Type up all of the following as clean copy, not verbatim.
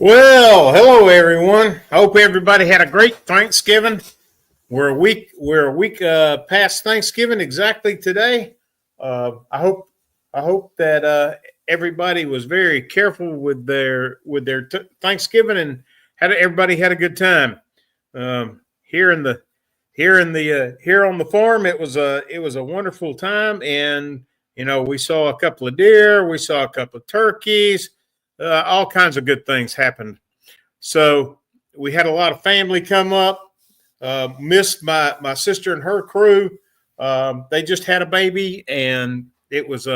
Well, hello everyone. I hope everybody had a great Thanksgiving. We're a week past Thanksgiving exactly today. I hope that everybody was very careful with their Thanksgiving and everybody had a good time. Here in the here on the farm, it was a wonderful time, and we saw a couple of deer, we saw a couple of turkeys, all kinds of good things happened. So we had a lot of family come up. Missed my sister and her crew. They just had a baby, and it was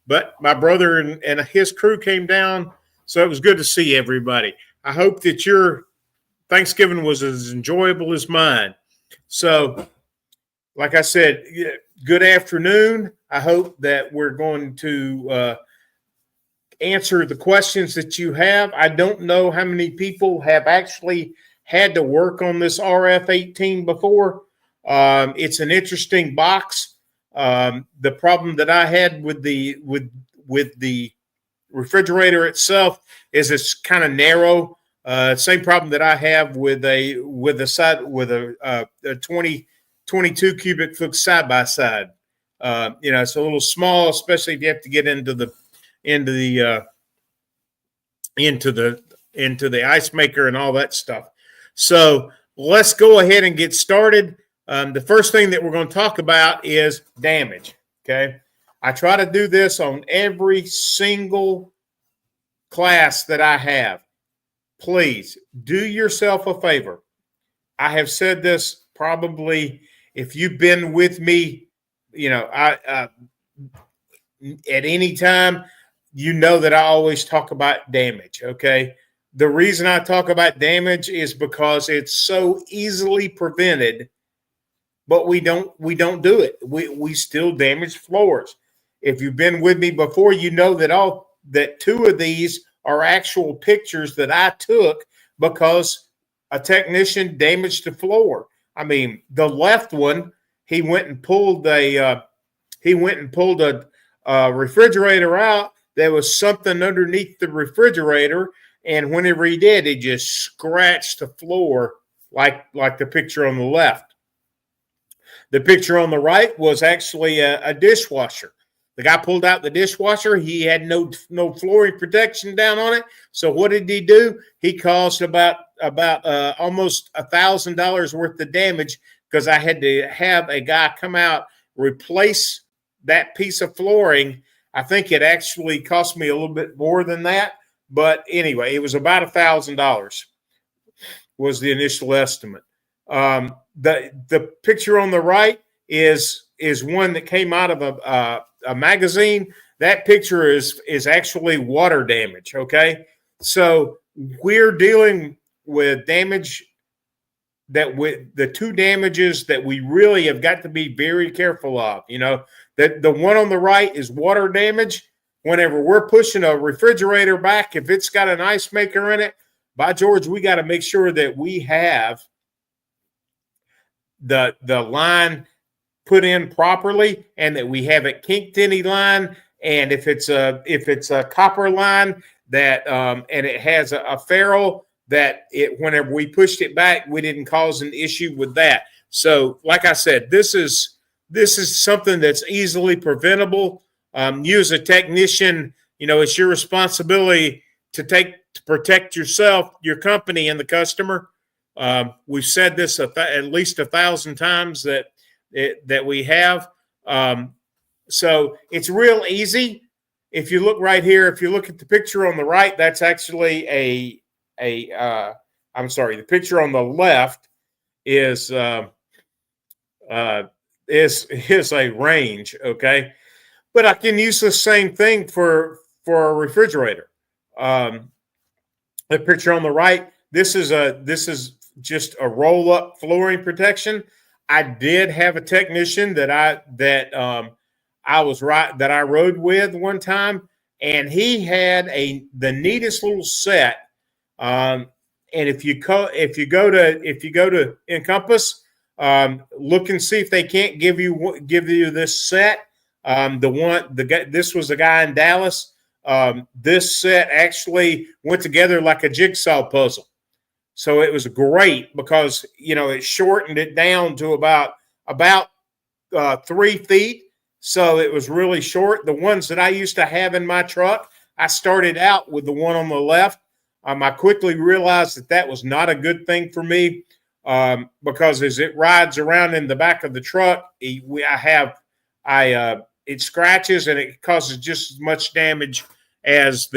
but my brother and his crew came down, so it was good to see everybody. I hope that your Thanksgiving was as enjoyable as mine. So, like I said, good afternoon. I hope that we're going to answer the questions that you have. I don't know how many people have actually had to work on this RF18 before. It's an interesting box. The problem that I had with the refrigerator itself is it's kind of narrow. Same problem that I have with a 22 cubic foot side by side. It's a little small, especially if you have to get into the ice maker and all that stuff. So let's go ahead and get started. The first thing that we're going to talk about is damage. Okay, I try to do this on every single class that I have. Please do yourself a favor. I have said this probably if you've been with me, at any time. You know that I always talk about damage, okay? The reason I talk about damage is because it's so easily prevented, but we don't do it. We still damage floors. If you've been with me before, you know that two of these are actual pictures that I took because a technician damaged the floor. I mean, the left one, he went and pulled a refrigerator out. There was something underneath the refrigerator, and whenever he did, he just scratched the floor like the picture on the left. The picture on the right was actually a dishwasher. The guy pulled out the dishwasher. He had no flooring protection down on it. So what did he do? He caused about almost $1,000 worth of damage because I had to have a guy come out, replace that piece of flooring. I think it actually cost me a little bit more than that. But anyway, it was about $1,000 was the initial estimate. The picture on the right is one that came out of a magazine. That picture is actually water damage, okay? So we're dealing with damage with the two damages that we really have got to be very careful of. That the one on the right is water damage. Whenever we're pushing a refrigerator back, if it's got an ice maker in it, by George, we got to make sure that we have the line put in properly and that we haven't kinked any line. And if it's a copper line that and it has a ferrule, that whenever we pushed it back, we didn't cause an issue with that. So, like I said, this is something that's easily preventable. You as a technician, it's your responsibility to protect yourself, your company, and the customer. We've said this at least 1,000 times that we have. So it's real easy. If you look right here, if you look at the picture on the right, that's actually I'm sorry, the picture on the left is a range, okay? But I can use the same thing for a refrigerator. The picture on the right, this is just a roll up flooring protection. I did have a technician that I rode with one time, and he had the neatest little set. And if you go to Encompass, look and see if they can't give you this set. This was a guy in Dallas. this set actually went together like a jigsaw puzzle. So it was great because, you know, it shortened it down to about 3 feet. So it was really short. The ones that I used to have in my truck, I started out with the one on the left. I quickly realized that that was not a good thing for me because as it rides around in the back of the truck, it scratches and it causes just as much damage as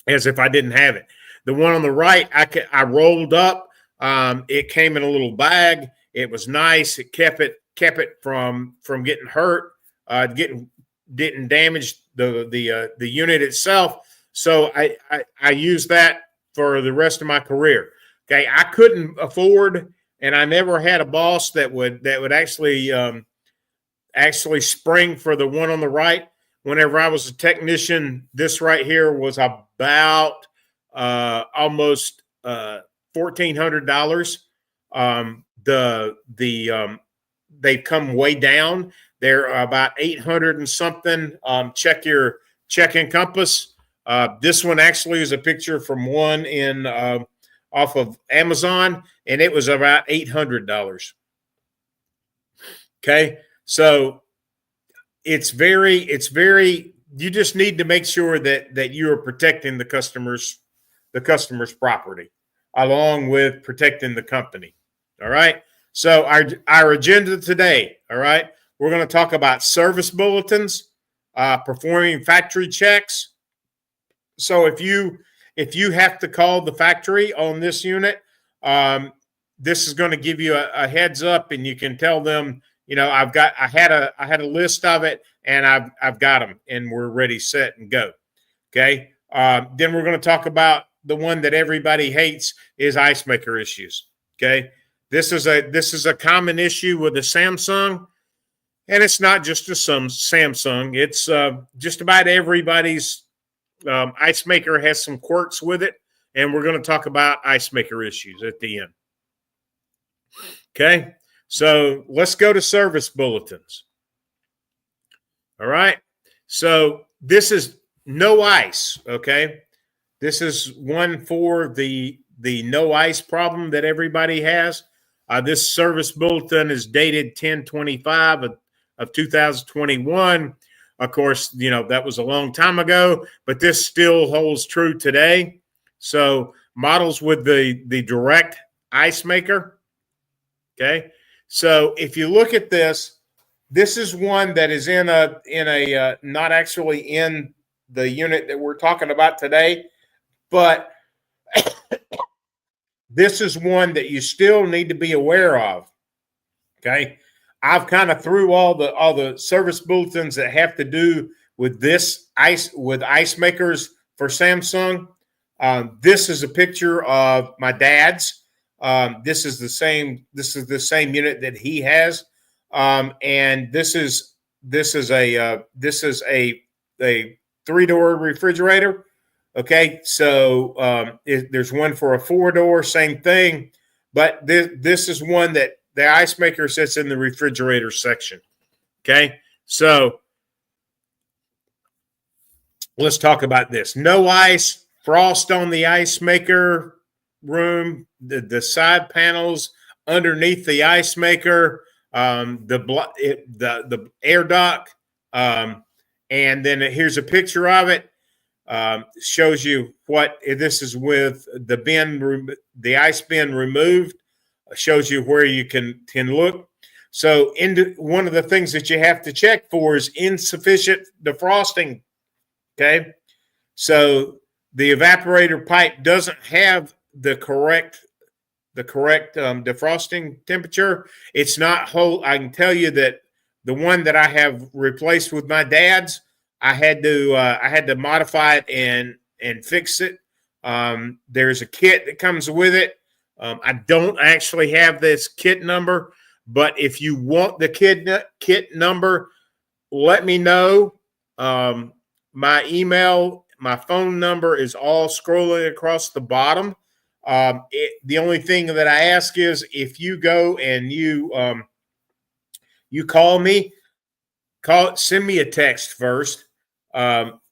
as if I didn't have it. The one on the right, I rolled up. It came in a little bag. It was nice. It kept it from getting hurt. Didn't damage the unit itself. So I used that for the rest of my career. Okay, I couldn't afford, and I never had a boss that would actually spring for the one on the right. Whenever I was a technician, this right here was about almost $1,400. They come way down. They're about 800 and something. Check Encompass. This one actually is a picture from one in off of Amazon, and it was about $800. Okay, so it's very. You just need to make sure that you are protecting the customer's property, along with protecting the company. All right. So our agenda today. All right, we're going to talk about service bulletins, performing factory checks. So if you have to call the factory on this unit, this is going to give you a heads up, and you can tell them, you know, I had a list of it, and I've got them, and we're ready, set, and go. Okay. Then we're going to talk about the one that everybody hates is ice maker issues. Okay. This is a common issue with the Samsung, and it's not just a Samsung. It's just about everybody's ice maker has some quirks with it, and we're going to talk about ice maker issues at the end. Okay, so let's go to service bulletins. All right, so this is no ice. Okay, this is one for the no ice problem that everybody has. This service bulletin is dated 10/25 of 2021. Of course, you know, that was a long time ago, but this still holds true today. So models with the direct ice maker. Okay. So if you look at this, this is one that is in a not actually in the unit that we're talking about today, but this is one that you still need to be aware of. Okay. I've kind of threw all the service bulletins that have to do with ice makers for Samsung. This is a picture of my dad's. This is the same unit that he has. And this is a 3-door refrigerator. Okay, so there's one for a 4-door, same thing, but this is one that the ice maker sits in the refrigerator section. Okay, so let's talk about this. No ice, frost on the ice maker room, the side panels underneath the ice maker, the air duct, and then here's a picture of it. Shows you what this is with the ice bin removed. Shows you where you can look. So one of the things that you have to check for is insufficient defrosting. Okay, so the evaporator pipe doesn't have the correct defrosting temperature. It's not whole. I can tell you that the one that I have replaced with my dad's, I had to modify it and fix it. There's a kit that comes with it. I don't actually have this kit number, but if you want the kit number, let me know. My email, my phone number is all scrolling across the bottom. The only thing that I ask is if you go and you call me, send me a text first.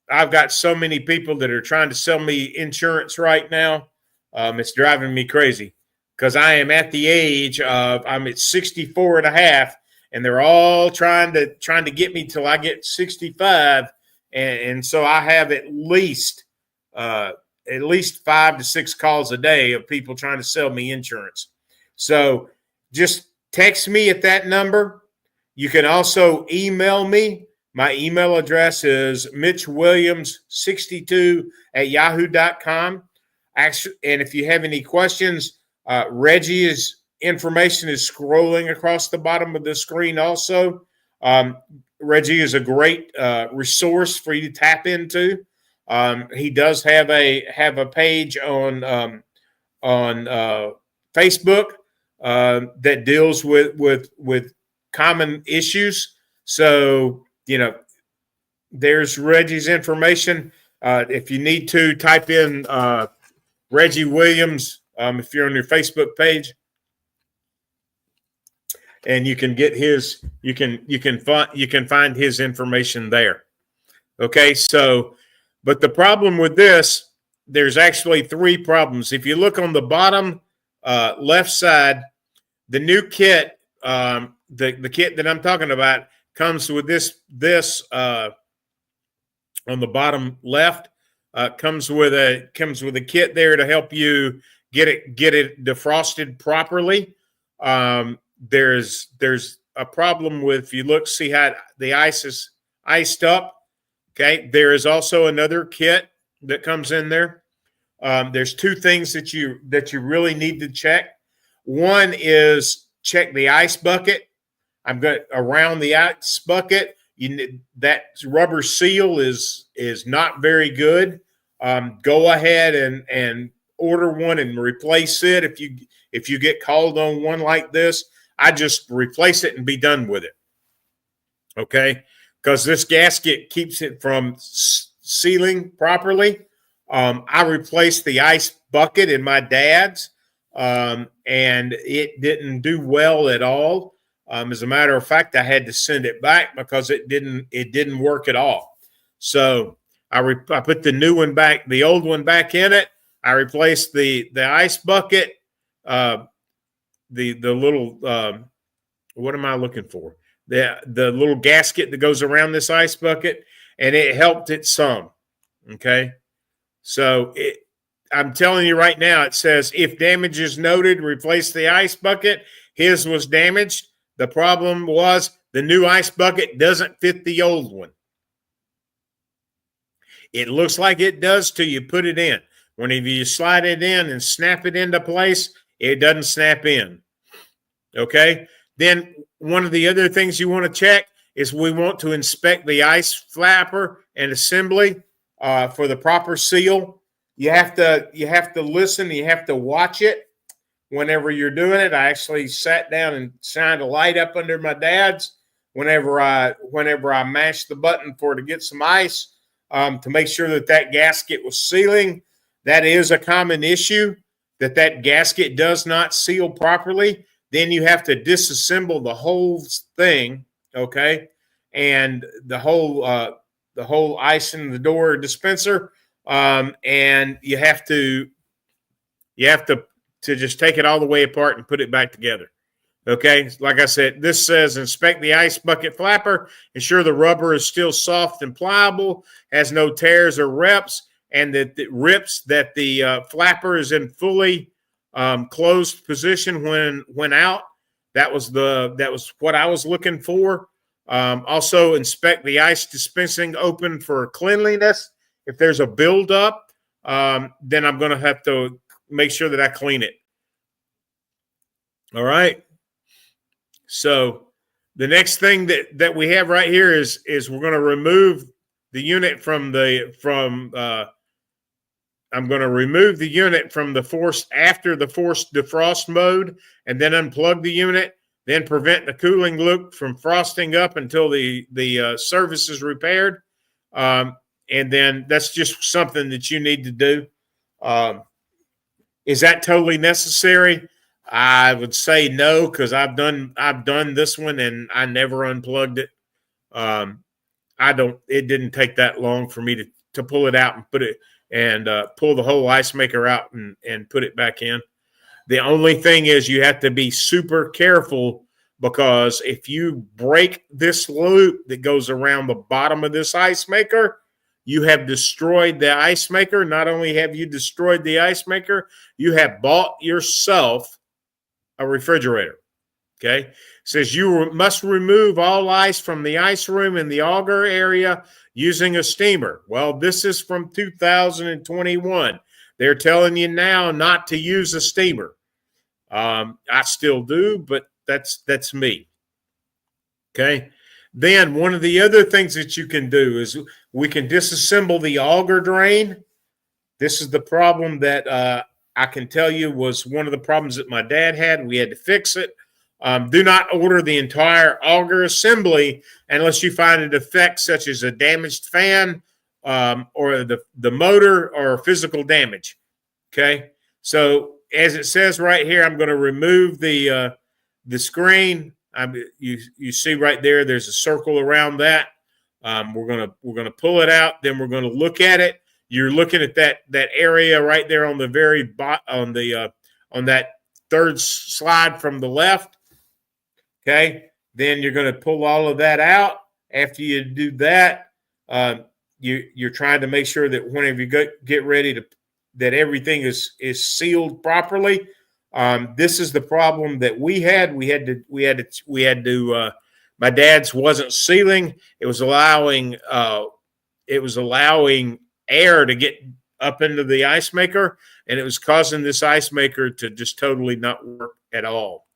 I've got so many people that are trying to sell me insurance right now. It's driving me crazy because I am at the age of, I'm at 64 and a half, and they're all trying to get me till I get 65. And so I have at least 5 to 6 calls a day of people trying to sell me insurance. So just text me at that number. You can also email me. My email address is mitchwilliams62@yahoo.com. Actually, and if you have any questions, Reggie's information is scrolling across the bottom of the screen also. Reggie is a great resource for you to tap into. He does have a page on Facebook that deals with common issues. So, there's Reggie's information. If you need to, type in Reggie Williams if you're on your Facebook page, and you can get his. You can find his information there. Okay, so, but the problem with this, there's actually 3 problems. If you look on the bottom left side, the new kit, the kit that I'm talking about, comes with this on the bottom left. Comes with a kit there to help you get it defrosted properly. There's a problem with, if you look, see how the ice is iced up. Okay, there is also another kit that comes in there. There's 2 things that you really need to check. One is check the ice bucket. I'm going around the ice bucket. That rubber seal is not very good. Go ahead and order one and replace it. If you get called on one like this, I just replace it and be done with it. Okay, because this gasket keeps it from sealing properly. I replaced the ice bucket in my dad's, and it didn't do well at all. As a matter of fact, I had to send it back because it didn't work at all. So I put the new one back, the old one back in it. I replaced the ice bucket, the little what am I looking for? The little gasket that goes around this ice bucket, and it helped it some. Okay, so I'm telling you right now, it says if damage is noted, replace the ice bucket. His was damaged. The problem was the new ice bucket doesn't fit the old one. It looks like it does till you put it in. Whenever you slide it in and snap it into place, it doesn't snap in. Okay? Then one of the other things you want to check is we want to inspect the ice flapper and assembly for the proper seal. You have to listen. You have to watch it. Whenever you're doing it, I actually sat down and shined a light up under my dad's whenever I mashed the button to get some ice to make sure that gasket was sealing. That is a common issue, that gasket does not seal properly. Then you have to disassemble the whole thing, okay, and the whole ice in the door dispenser, and you have to just take it all the way apart and put it back together. Okay, like I said, this says inspect the ice bucket flapper, ensure the rubber is still soft and pliable, has no tears or rips, and that the flapper is in fully closed position when out. That was what I was looking for. Also, inspect the ice dispensing open for cleanliness. If there's a buildup, then I'm going to have to make sure that I clean it. All right. So the next thing that we have right here is we're going to remove the unit I'm going to remove the unit from the forced defrost mode, and then unplug the unit, then prevent the cooling loop from frosting up until the surface is repaired. And then that's just something that you need to do. Is that totally necessary? I would say no, because I've done this one and I never unplugged it. It didn't take that long for me to pull it out and put it and pull the whole ice maker out and put it back in. The only thing is you have to be super careful, because if you break this loop that goes around the bottom of this ice maker, you have destroyed the ice maker. Not only have you destroyed the ice maker, you have bought yourself a refrigerator. Okay. It says you must remove all ice from the ice room in the auger area using a steamer. Well, this is from 2021. They're telling you now not to use a steamer. I still do, but that's me. Okay. Then one of the other things that you can do is we can disassemble the auger drain. This is the problem that I can tell you was one of the problems that my dad had. We had to fix it. Do not order the entire auger assembly unless you find a defect such as a damaged fan or the motor or physical damage. Okay. So as it says right here, I'm going to remove the screen. You see right there, there's a circle around that. We're gonna pull it out. Then we're gonna look at it. You're looking at that area right there on the very bottom on that third slide from the left. Okay. Then you're gonna pull all of that out. After you do that, you're trying to make sure that whenever you get ready that everything is sealed properly. This is the problem that we had. We had to. My dad's wasn't sealing. It was allowing air to get up into the ice maker, and it was causing this ice maker to just totally not work at all.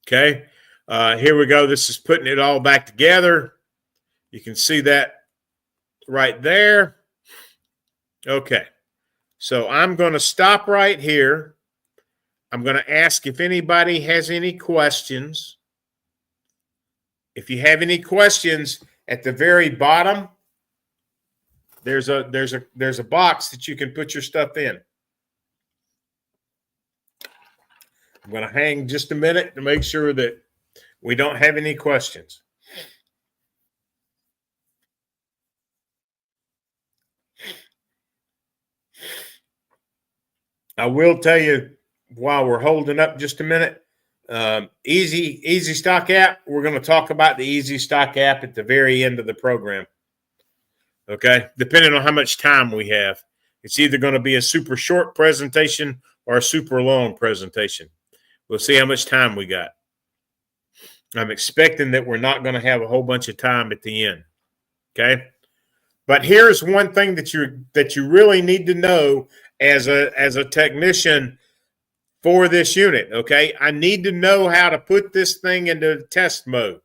Okay, here we go. This is putting it all back together. You can see that right there. Okay. So I'm going to stop right here. I'm going to ask if anybody has any questions. If you have any questions, at the very bottom, there's a box that you can put your stuff in. I'm going to hang just a minute to make sure that we don't have any questions. I will tell you while we're holding up just a minute, Easy Stock app. We're going to talk about the Easy Stock app at the very end of the program. Okay. Depending on how much time we have, it's either going to be a super short presentation or a super long presentation. We'll see how much time we got. I'm expecting that we're not going to have a whole bunch of time at the end. Okay. But here's one thing that you really need to know as a technician for this unit. Okay, I need to know how to put this thing into test mode.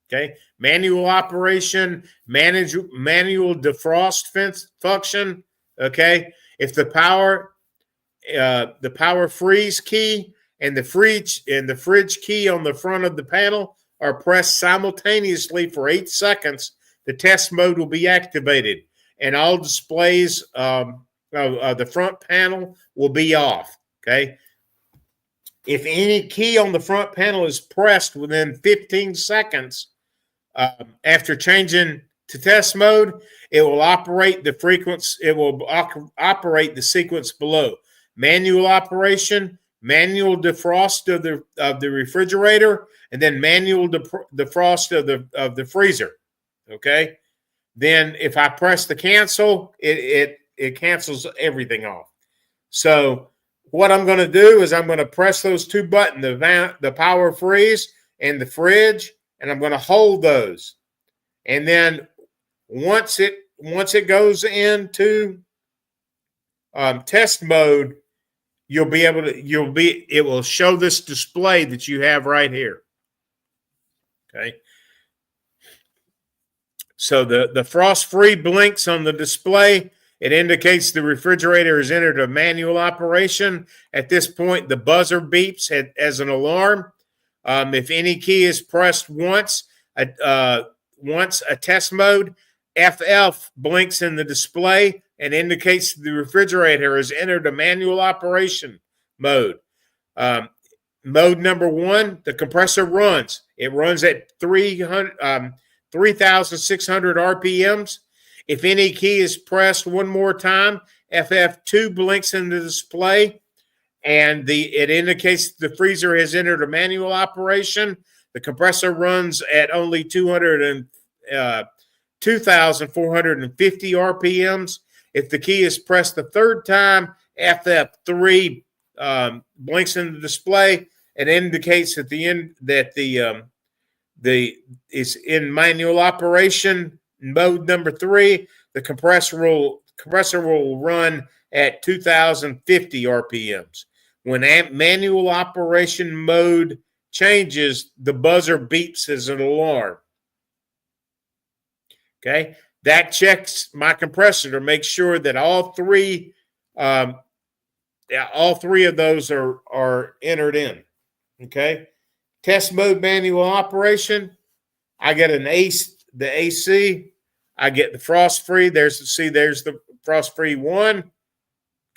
Okay, manual operation, manual defrost function. Okay, if the power freeze key and the fridge key on the front of the panel are pressed simultaneously for 8 seconds, the test mode will be activated, and all displays the front panel will be off. Okay. If any key on the front panel is pressed within 15 seconds after changing to test mode, it will operate the frequency. It will operate the sequence below: manual operation, manual defrost of the refrigerator, and then manual defrost of the freezer. Okay. Then if I press the cancel, it cancels everything off. So what I'm going to do is I'm going to press those two buttons, the power freeze and the fridge, and I'm going to hold those. And then once it goes into test mode, it will show this display that you have right here. Okay. So the frost-free blinks on the display. It indicates the refrigerator has entered a manual operation. At this point, the buzzer beeps as an alarm. If any key is pressed once a test mode, FF blinks in the display and indicates the refrigerator has entered a manual operation mode. Mode number 1, the compressor runs. It runs at 300 3,600 RPMs. If any key is pressed one more time, FF2 blinks in the display, and it indicates the freezer has entered a manual operation. The compressor runs at only 2,450 RPMs. If the key is pressed the third time, FF3 blinks in the display. It indicates at the end that it's in manual operation mode number 3. The compressor will run at 2,050 RPMs. When manual operation mode changes, the buzzer beeps as an alarm. Okay, that checks my compressor to make sure that all three of those are entered in. Okay, test mode manual operation. I get the AC. I get the frost free. There's the frost free 1.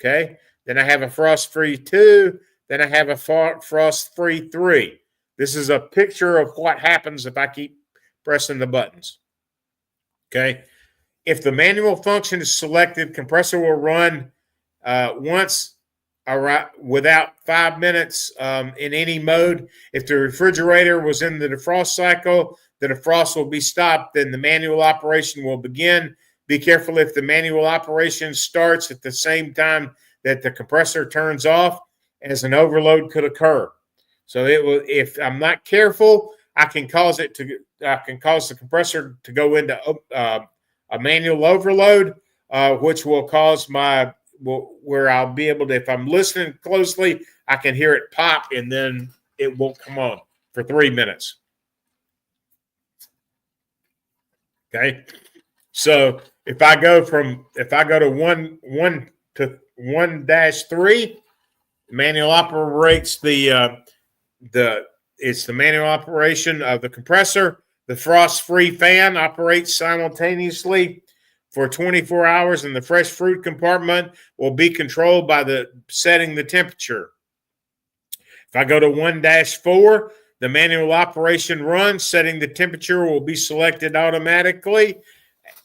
Okay, then I have a frost free 2. Then I have a frost free 3. This is a picture of what happens if I keep pressing the buttons. Okay, if the manual function is selected, compressor will run once without 5 minutes in any mode. If the refrigerator was in the defrost cycle, the defrost will be stopped, then the manual operation will begin. Be careful if the manual operation starts at the same time that the compressor turns off, as an overload could occur. So if I'm not careful, I can cause the compressor to go into a manual overload, which will cause where I'll be able to, if I'm listening closely, I can hear it pop, and then it won't come on for 3 minutes. Okay, so if I go to 1-3, manual operates it's the manual operation of the compressor. The frost-free fan operates simultaneously for 24 hours, and the fresh fruit compartment will be controlled by setting the temperature. If I go to 1-4, the manual operation runs. Setting the temperature will be selected automatically.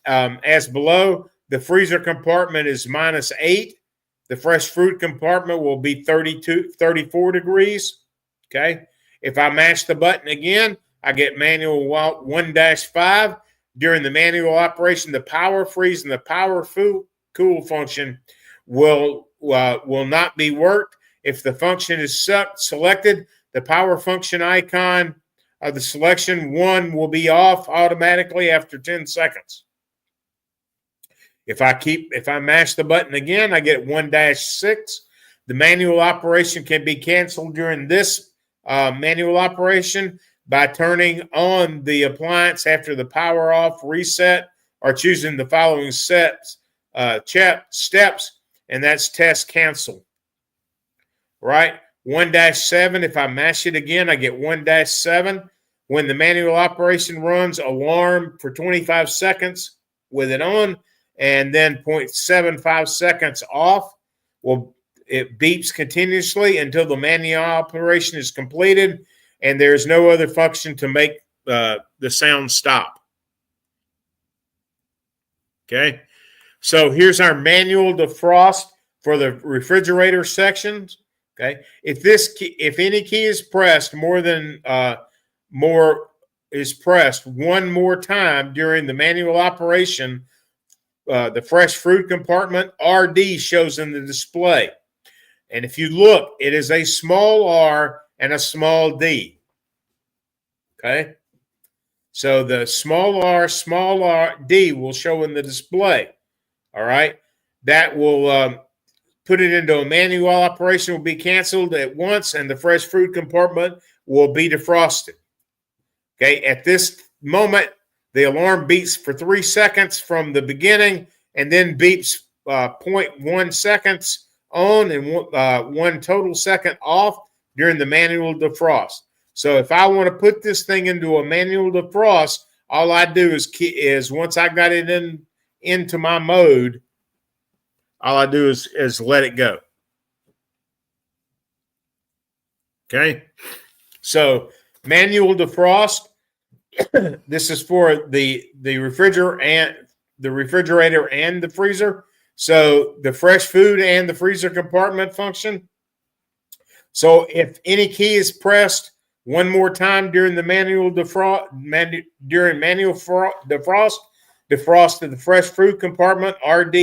As below, the freezer compartment is -8. The fresh fruit compartment will be 34 degrees. Okay. If I mash the button again, I get manual 1-5. During the manual operation, the power freeze and the power cool function will not be worked. If the function is selected, the power function icon of the selection 1 will be off automatically after 10 seconds. If I mash the button again, I get 1-6. The manual operation can be canceled during this manual operation by turning on the appliance after the power off reset, or choosing the following steps, and that's test cancel. Right? 1-7, if I mash it again, I get 1-7. When the manual operation runs, alarm for 25 seconds with it on, and then 0.75 seconds off. Well, it beeps continuously until the manual operation is completed, and there's no other function to make the sound stop. Okay, so here's our manual defrost for the refrigerator sections. Okay, if any key is pressed one more time during the manual operation, the fresh fruit compartment RD shows in the display. And if you look, it is a small r and a small d. Okay? So the small r, d will show in the display. All right? That will put it into a manual operation, will be canceled at once, and the fresh fruit compartment will be defrosted. Okay? At this moment, the alarm beeps for 3 seconds from the beginning, and then beeps 0.1 seconds on and 1 total second off during the manual defrost. So if I want to put this thing into a manual defrost, all I do is once I got it into my mode, all I do is let it go. Okay, so manual defrost. This is for the refrigerator and the freezer. So the fresh food and the freezer compartment function. So if any key is pressed one more time during the manual defrost, defrost of the fresh food compartment, RD,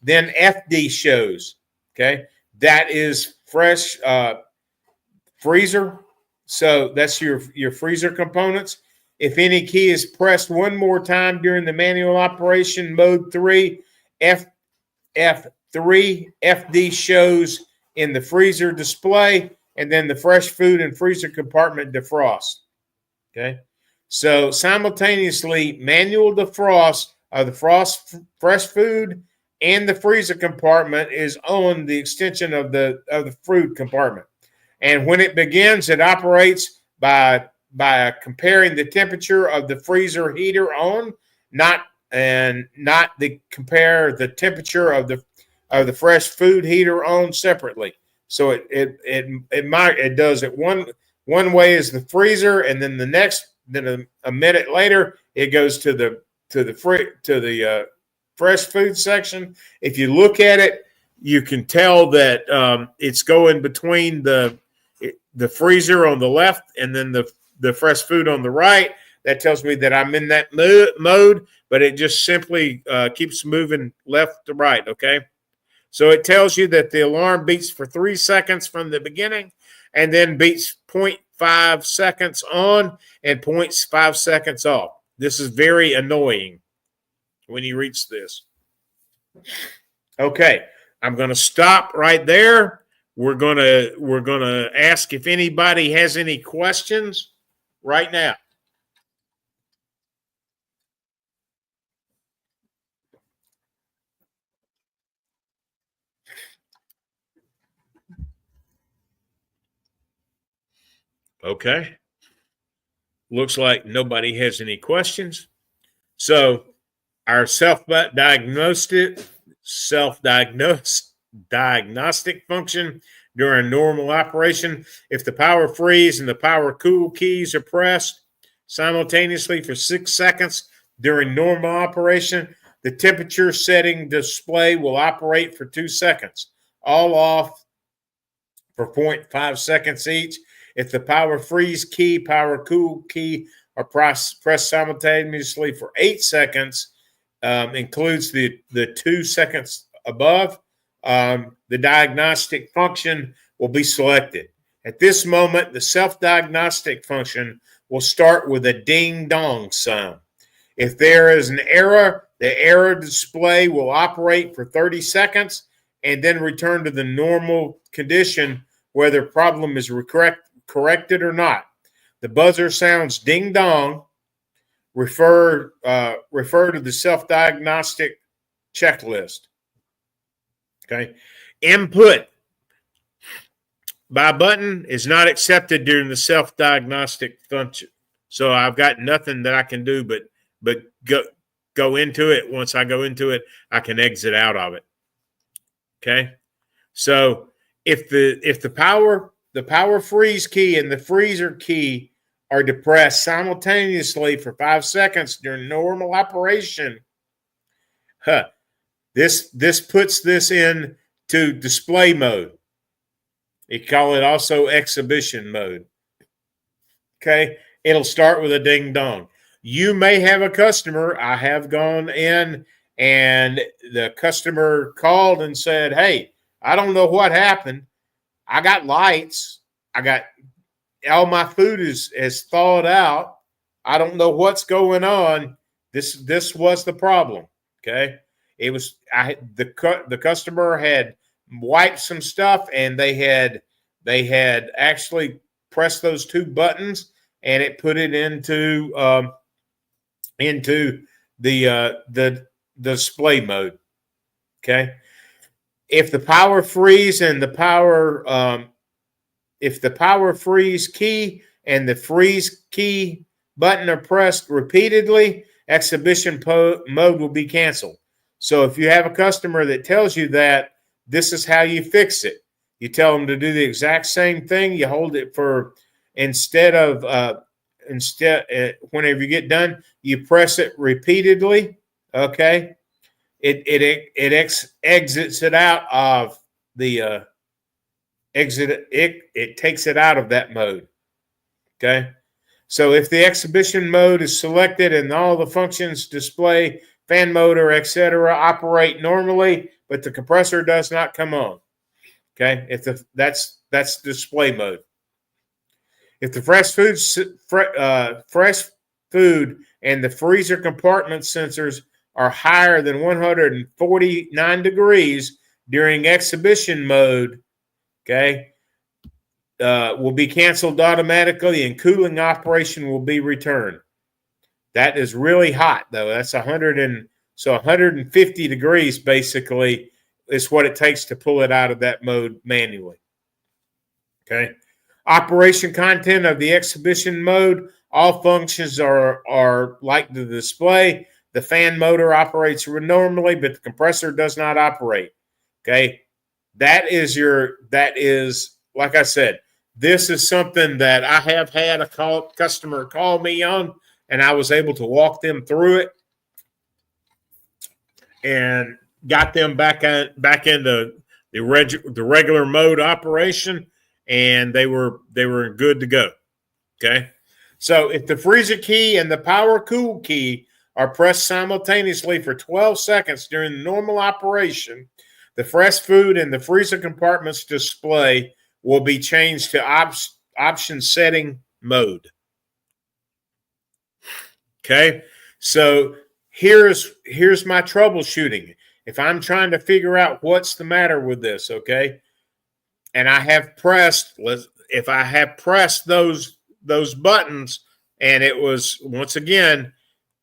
then FD shows. Okay, that is fresh freezer. So that's your freezer components. If any key is pressed one more time during the manual operation, mode 3, F3, FD shows in the freezer display, and then the fresh food and freezer compartment defrost. Okay, so simultaneously, manual defrost of the fresh food and the freezer compartment is on the extension of the food compartment. And when it begins, it operates by comparing the temperature of the freezer heater on, not compare the temperature of the fresh food heater on separately. So it does it one way is the freezer, and then a minute later it goes to the fresh food section. If you look at it, you can tell that it's going between the freezer on the left and then the fresh food on the right. That tells me that I'm in that mode, but it just simply keeps moving left to right, okay? So it tells you that the alarm beats for 3 seconds from the beginning and then beats 0.5 seconds on and 0.5 seconds off. This is very annoying when you reach this. Okay, I'm going to stop right there. We're gonna ask if anybody has any questions right now. Okay. Looks like nobody has any questions. So our self-diagnostic function during normal operation, if the power freeze and the power cool keys are pressed simultaneously for 6 seconds during normal operation, the temperature setting display will operate for 2 seconds, all off for 0.5 seconds each. If the power freeze key, power cool key are pressed simultaneously for 8 seconds, includes the 2 seconds above, the diagnostic function will be selected. At this moment, the self-diagnostic function will start with a ding-dong sound. If there is an error, the error display will operate for 30 seconds and then return to the normal condition whether problem is corrected or not. The buzzer sounds ding-dong. Refer to the self-diagnostic checklist. Okay. Input by button is not accepted during the self-diagnostic function. So I've got nothing that I can do but go into it. Once I go into it, I can exit out of it. Okay. So if the power freeze key and the freezer key are depressed simultaneously for 5 seconds during normal operation, this puts this in to display mode. You call it also exhibition mode. Okay, it'll start with a ding dong. You may have a customer. I have gone in and the customer called and said, "Hey, I don't know what happened. I got lights. I got all my food is thawed out. I don't know what's going on. This was the problem." Okay, it was the customer had wiped some stuff and they had actually pressed those 2 buttons and it put it into the display mode. Okay, if the power freeze and the power if the power freeze key and the freeze key button are pressed repeatedly, exhibition mode will be canceled. So if you have a customer that tells you that, this is how you fix it. You tell them to do the exact same thing. You hold it for, instead of whenever you get done, you press it repeatedly. Okay, it exits it out of the it takes it out of that mode. Okay, so if the exhibition mode is selected and all the functions, display, fan motor, etc., operate normally, but the compressor does not come on. Okay, that's display mode. If the fresh food and the freezer compartment sensors are higher than 149 degrees during exhibition mode, okay, will be canceled automatically and cooling operation will be returned. That is really hot, though. That's 150 degrees basically is what it takes to pull it out of that mode manually. Okay. Operation content of the exhibition mode. All functions are like the display. The fan motor operates normally, but the compressor does not operate. Okay. That is, like I said, this is something that I have had a customer call me on, and I was able to walk them through it and got them back into the regular mode operation, and they were good to go. Okay, so if the freezer key and the power cool key are pressed simultaneously for 12 seconds during the normal operation, the fresh food and the freezer compartment's display will be changed to option setting mode. Okay, so here's my troubleshooting. If I'm trying to figure out what's the matter with this, okay, and I have pressed, if I have pressed those buttons, and it was, once again,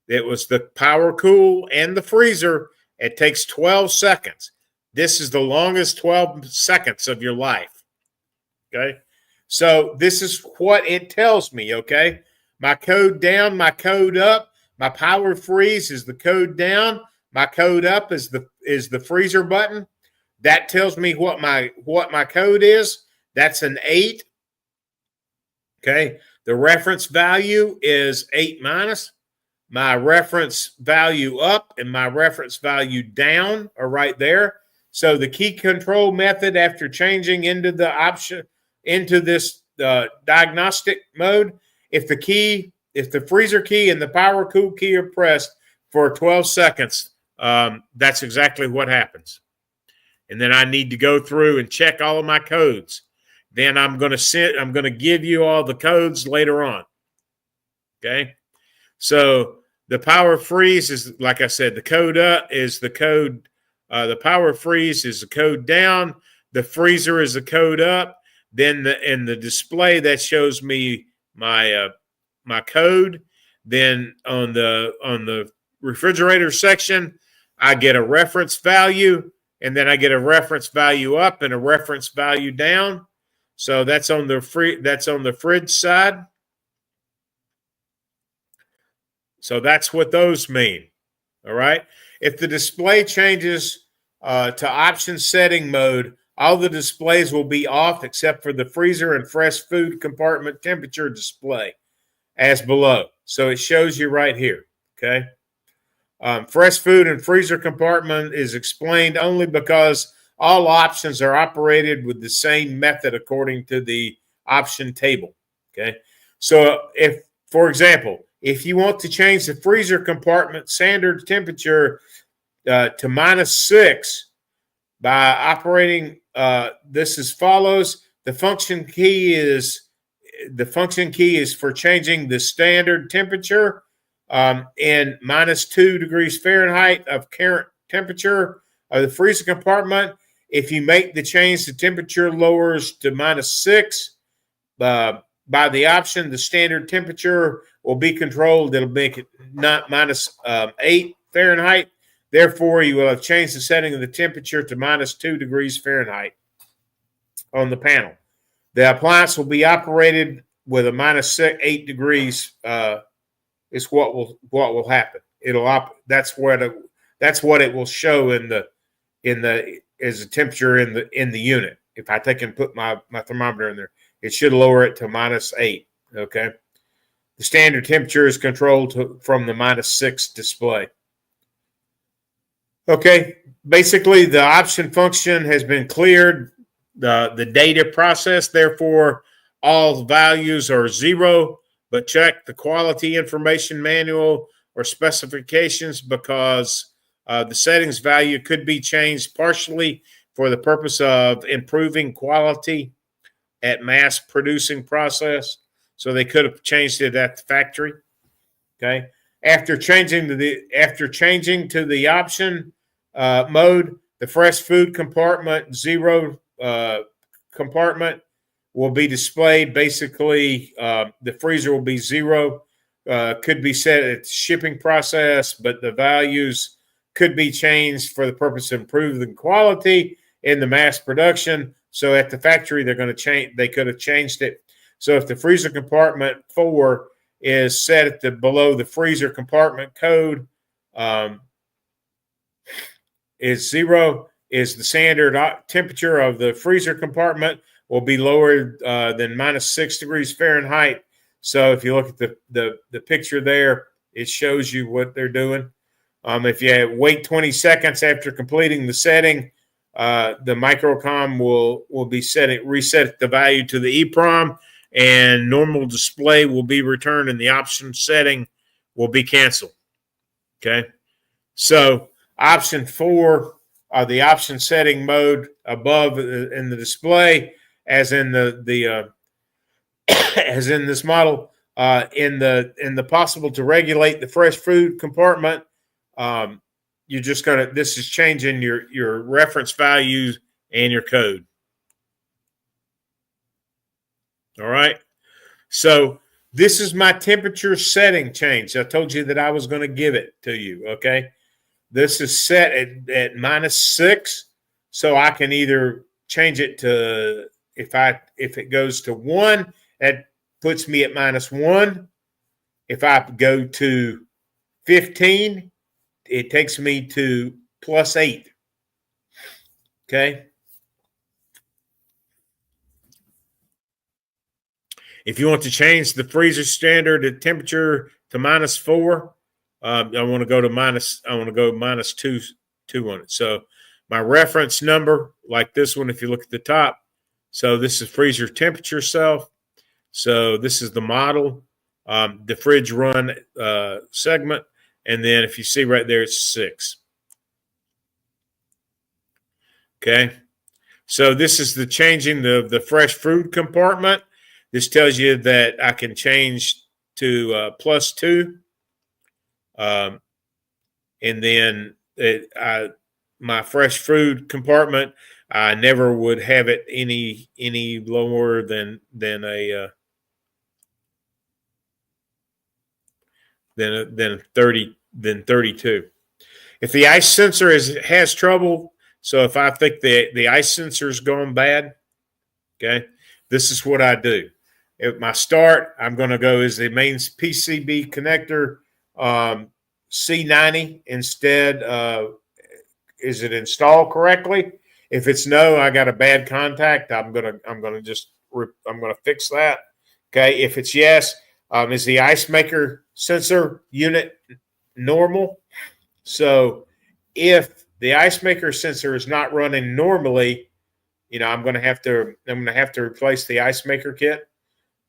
it was the power cool and the freezer, it takes 12 seconds. This is the longest 12 seconds of your life. Okay, so this is what it tells me. Okay, my code down, my code up, my power freeze is the code down, my code up is the freezer button. That tells me what my code is. That's an 8. Okay, the reference value is 8 minus. My reference value up and my reference value down are right there. So the key control method after changing into the option into this diagnostic mode, if the freezer key and the power cool key are pressed for 12 seconds, that's exactly what happens. And then I need to go through and check all of my codes. Then I'm going to give you all the codes later on. Okay. So the power freeze is, like I said, the code up is the code. The power freeze is the code down. The freezer is the code up. Then in the display that shows me my code. Then on the refrigerator section, I get a reference value, and then I get a reference value up and a reference value down. So that's on the fridge side. So that's what those mean. All right. If the display changes to option setting mode, all the displays will be off except for the freezer and fresh food compartment temperature display as below. So it shows you right here. Okay. Fresh food and freezer compartment is explained only because all options are operated with the same method according to the option table. Okay. So if, for example, if you want to change the freezer compartment standard temperature to -6 by operating this as follows, the function key is for changing the standard temperature in -2 degrees Fahrenheit of current temperature of the freezer compartment. If you make the change, the temperature lowers to -6. By the option, the standard temperature will be controlled. It'll make it not -8 Fahrenheit. Therefore, you will have changed the setting of the temperature to -2 degrees Fahrenheit on the panel. The appliance will be operated with a -8 degrees. Is what will happen. That's what it will show as a temperature in the unit. If I take and put my thermometer in there, it should lower it to -8. Okay. The standard temperature is controlled from the -6 display. Okay, basically the option function has been cleared. The data process, therefore, all values are 0, but check the quality information manual or specifications because the settings value could be changed partially for the purpose of improving quality at mass producing process. So they could have changed it at the factory. Okay. After changing to the option mode, the fresh food compartment 0 compartment will be displayed. Basically, the freezer will be 0. Could be set at the shipping process, but the values could be changed for the purpose of improving quality in the mass production. So at the factory, they're going to change. They could have changed it. So if the freezer compartment 4 is set at the below the freezer compartment code is 0, is the standard temperature of the freezer compartment will be lower than -6 degrees Fahrenheit. So if you look at the picture there, it shows you what they're doing. If you wait 20 seconds after completing the setting, the microcom will be reset the value to the EEPROM, and normal display will be returned, and the option setting will be canceled. Okay, so option 4, the option setting mode above in the display, as in the as in this model, in the possible to regulate the fresh food compartment. You're just gonna. This is changing your reference values and your code. All right. So this is my temperature setting change. I told you that I was going to give it to you. Okay. This is set at -6, so I can either change it to if it goes to 1, that puts me at -1. If I go to 15, it takes me to +8. Okay. If you want to change the freezer standard temperature to -4, I want to go -2 on it. So my reference number, like this one, if you look at the top, so this is freezer temperature self. So this is the model, the fridge run segment, and then if you see right there, it's 6. Okay, so this is the changing the fresh food compartment. This tells you that I can change to +2. And then my fresh food compartment, I never would have it any lower than 32. If the ice sensor has trouble, so if I think the ice sensor is going bad, okay, this is what I do. At my start, I'm going to go as the main PCB connector C90 instead. Is it installed correctly? If it's no, I got a bad contact. I'm gonna fix that. Okay. If it's yes, is the ice maker sensor unit normal? So if the ice maker sensor is not running normally, I'm gonna have to replace the ice maker kit.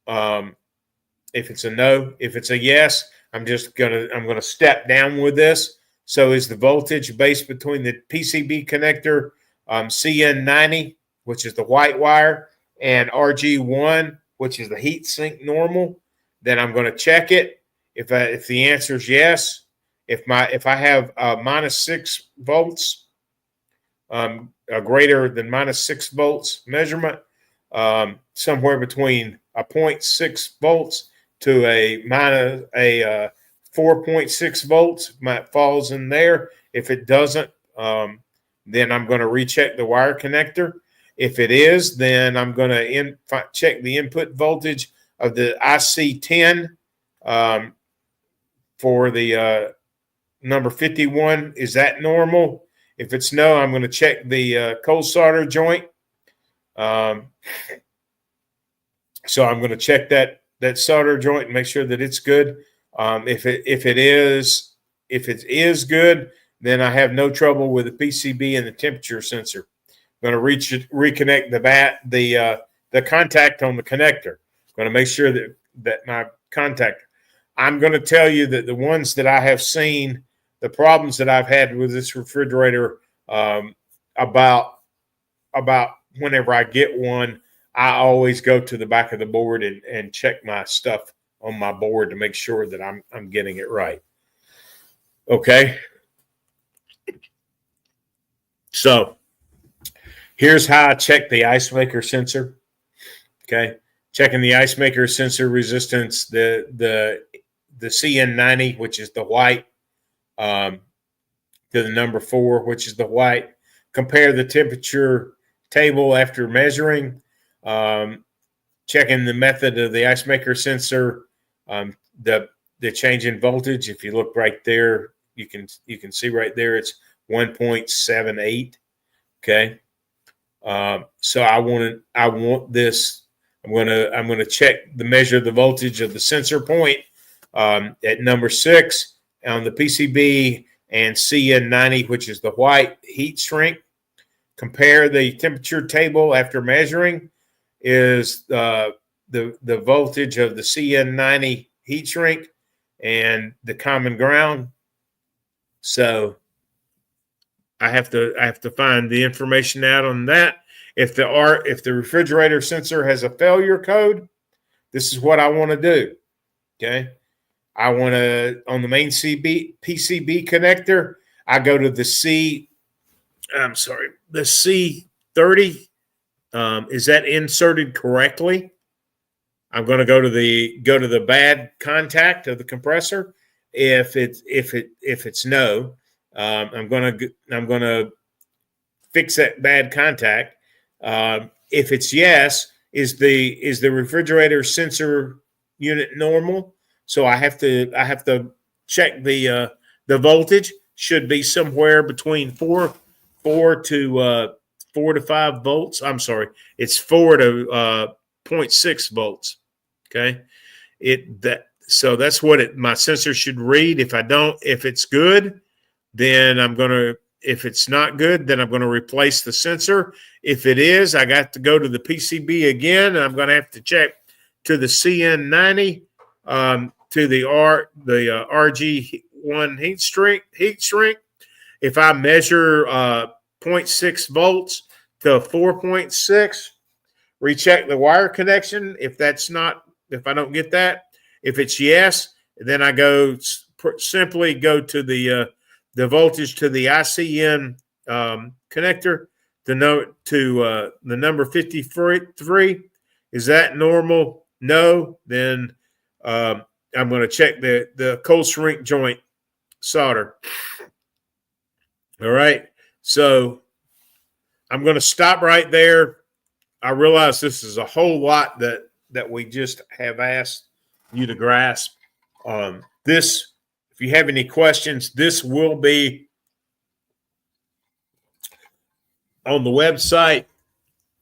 If it's a no, if it's a yes, I'm gonna step down with this. So is the voltage based between the PCB connector CN90, which is the white wire, and RG1, which is the heat sink normal? Then I'm going to check it. If the answer is yes, if I have -6 volts, a greater than -6 volts measurement, somewhere between a 0.6 volts to a 4.6 volts falls in there. If it doesn't, then I'm going to recheck the wire connector. If it is, then I'm going to check the input voltage of the IC10 for the number 51. Is that normal? If it's no, I'm going to check the cold solder joint. So I'm going to check that that solder joint and make sure that it's good. If it is good, then I have no trouble with the PCB and the temperature sensor. I'm going to reconnect the contact on the connector. I'm going to make sure that my contact. I'm going to tell you that the ones that I have seen, the problems that I've had with this refrigerator, about whenever I get one, I always go to the back of the board and check my stuff on my board to make sure that I'm getting it right. Okay. So here's how I check the ice maker sensor. Okay. Checking the ice maker sensor resistance, the CN90, which is the white, to the number 4, which is the white. Compare the temperature table after measuring. Checking the method of the ice maker sensor, the change in voltage. If you look right there, you can see right there it's 1.78. Okay. So I want this. I'm gonna check the measure of the voltage of the sensor point at number 6 on the PCB and CN90, which is the white heat shrink. Compare the temperature table after measuring is the voltage of the CN90 heat shrink and the common ground. So I have to find the information out on that. If the refrigerator sensor has a failure code, this is what I want to do. Okay. I want to, on the main PCB connector, I go to the the C30. Is that inserted correctly? I'm going to go to the bad contact of the compressor. If it's no, I'm going to fix that bad contact. If it's yes, is the refrigerator sensor unit normal? So I have to check the voltage. Should be somewhere between 4 to 5 volts. I'm sorry, it's 4 to 0.6 volts. Okay, so that's what my sensor should read. If it's good, then if it's not good, then I'm going to replace the sensor. If it is, I got to go to the PCB again, and I'm going to have to check to the CN90, to the RG1 heat shrink. If I measure 0.6 volts to 4.6, recheck the wire connection. If I don't get that, if it's yes, then I simply go to the voltage to the ICN connector to the number 53. Is that normal? No. Then I'm going to check the cold shrink joint solder. All right. So I'm going to stop right there. I realize this is a whole lot that we just have asked you to grasp. This, if you have any questions, this will be on the website,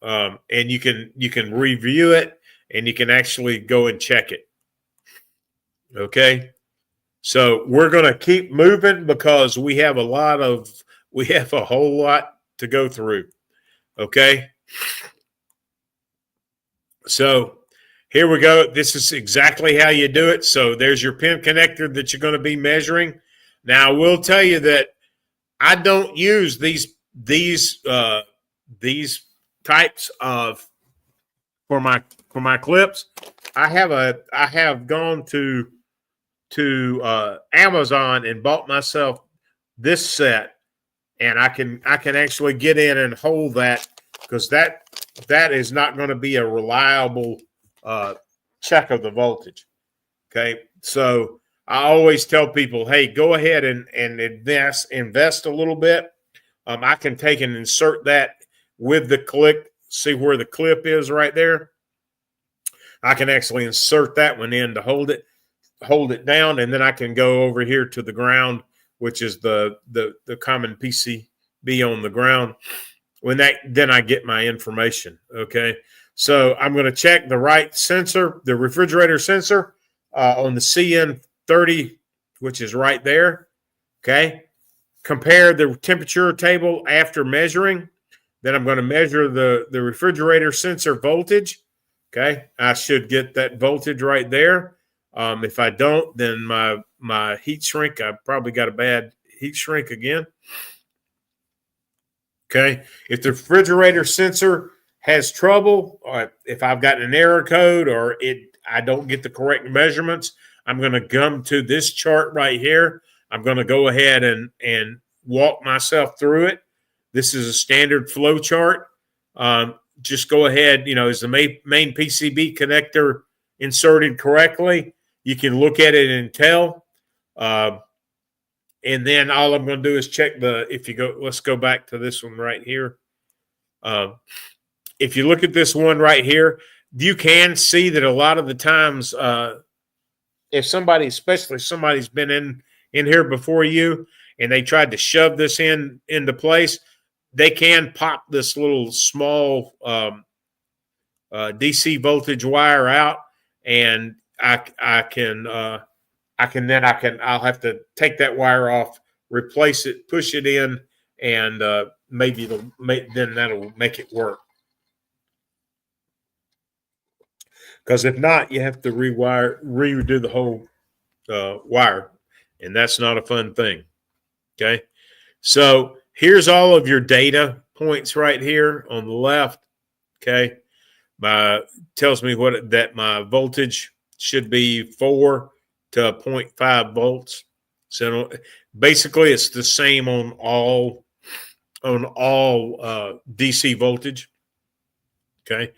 and you can review it, and you can actually go and check it. Okay, so we're going to keep moving because we have a whole lot to go through. Okay, so here we go. This is exactly how you do it. So there's your pin connector that you're going to be measuring. Now I will tell you that I don't use these types of for my clips. I have gone to Amazon and bought myself this set, and I can actually get in and hold that, because that is not going to be a reliable check of the voltage. Okay, so I always tell people, hey, go ahead and invest a little bit. I can take and insert that with the clip. See where the clip is right there? I can actually insert that one in to hold it down, and then I can go over here to the ground, which is the common PCB on the ground. Then I get my information. Okay, So I'm going to check the right sensor, the refrigerator sensor on the CN30, which is right there. Okay. Compare the temperature table after measuring. Then I'm going to measure the refrigerator sensor voltage. Okay. I should get that voltage right there. If I don't, then my heat shrink, I probably got a bad heat shrink again. Okay. If the refrigerator sensor has trouble, or if I've got an error code or I don't get the correct measurements, I'm going to come to this chart right here. I'm going to go ahead and walk myself through it. This is a standard flow chart. Just go ahead, is the main PCB connector inserted correctly? You can look at it and tell. And then all I'm going to do is check let's go back to this one right here. If you look at this one right here, you can see that a lot of the times, if especially somebody's been in here before you and they tried to shove this into place, they can pop this little small DC voltage wire out, and I'll have to take that wire off, replace it, push it in, and then that'll make it work. Because if not, you have to redo the whole wire, and that's not a fun thing. Okay, so here's all of your data points right here on the left. Okay, tells me that my voltage should be 4 to 0.5 volts. So basically, it's the same on all DC voltage. Okay.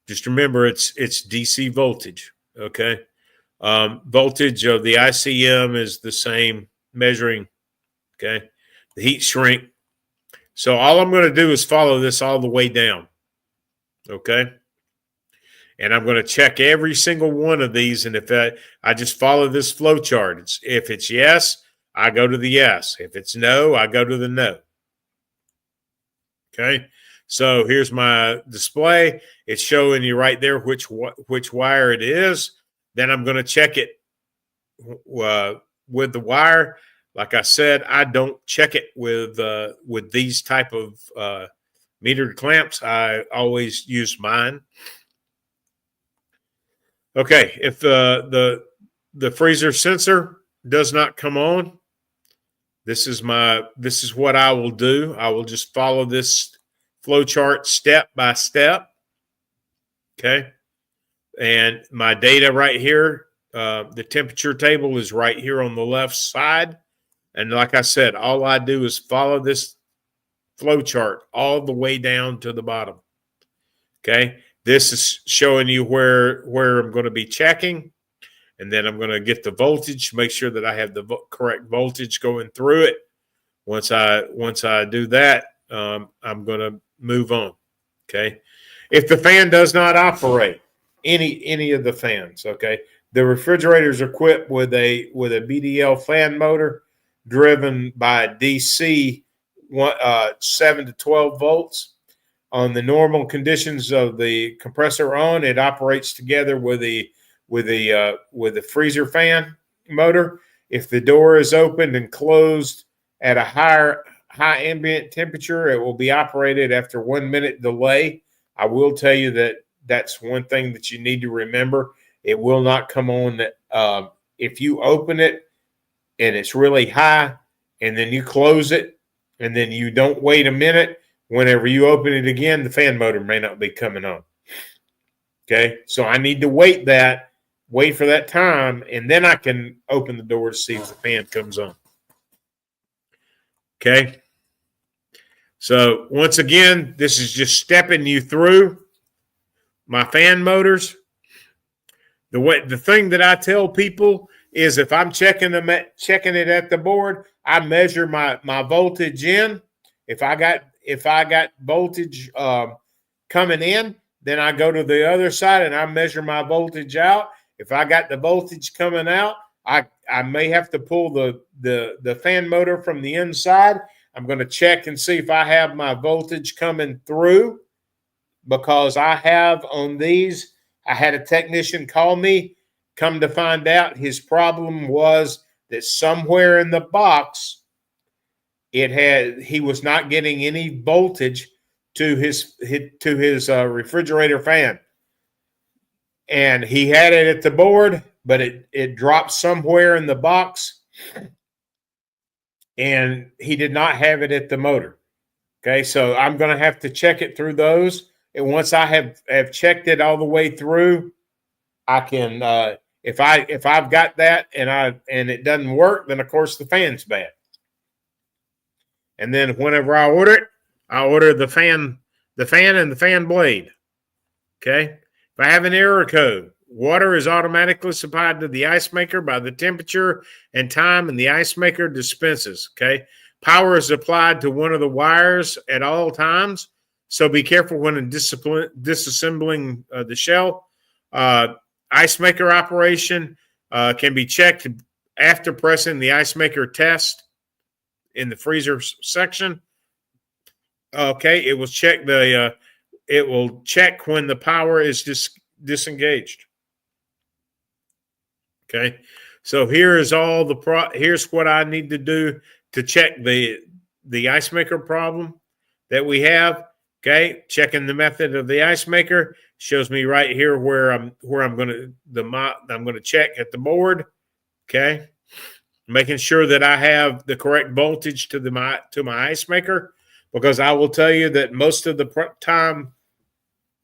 Just remember, it's DC voltage, okay? Voltage of the ICM is the same measuring, okay? The heat shrink. So all I'm going to do is follow this all the way down, okay? And I'm going to check every single one of these, and if I just follow this flow chart. If it's yes, I go to the yes. If it's no, I go to the no, okay? So here's my display. It's showing you right there which wire it is. Then I'm going to check it with the wire. Like I said, I don't check it with these type of metered clamps. I always use mine. Okay, if the freezer sensor does not come on, this is what I will do. I will just follow this flow chart step by step. Okay. And my data right here, the temperature table is right here on the left side. And like I said, all I do is follow this flow chart all the way down to the bottom. Okay. This is showing you where I'm going to be checking. And then I'm going to get the voltage, make sure that I have the correct voltage going through it. Once I do that, I'm going to move on. Okay. If the fan does not operate, any of the fans, okay, the refrigerator is equipped with a BDL fan motor driven by DC 7 to 12 volts. On the normal conditions of the compressor on, it operates together with the freezer fan motor. If the door is opened and closed at a high ambient temperature, it will be operated after 1 minute delay. I will tell you that that's one thing that you need to remember. It will not come on if you open it and it's really high and then you close it and then you don't wait a minute. Whenever you open it again, the fan motor may not be coming on. Okay, so I need to wait for that time, and then I can open the door to see if the fan comes on. Okay, so once again, this is just stepping you through my fan motors. The thing that I tell people is if I'm checking it at the board, I measure my voltage in. If I got voltage coming in, then I go to the other side and I measure my voltage out. If I got the voltage coming out, I may have to pull the fan motor from the inside. I'm going to check and see if I have my voltage coming through because I have on these, I had a technician call me, come to find out his problem was that somewhere in the box, he was not getting any voltage to his refrigerator fan. And he had it at the board, but it dropped somewhere in the box, and he did not have it at the motor. Okay, so I'm going to have to check it through those. And once I have checked it all the way through, I can if I've got that and it doesn't work, then of course the fan's bad. And then whenever I order it, I order the fan and the fan blade. Okay. If I have an error code, water is automatically supplied to the ice maker by the temperature and time, and the ice maker dispenses. Okay. Power is applied to one of the wires at all times. So be careful when disassembling the shell. Ice maker operation can be checked after pressing the ice maker test in the freezer section. Okay, it will check when the power is disengaged. Okay, so here's what I need to do to check the ice maker problem that we have. Okay, checking the method of the ice maker shows me right here where I'm going to check at the board. Okay, making sure that I have the correct voltage to my ice maker, because I will tell you that most of the time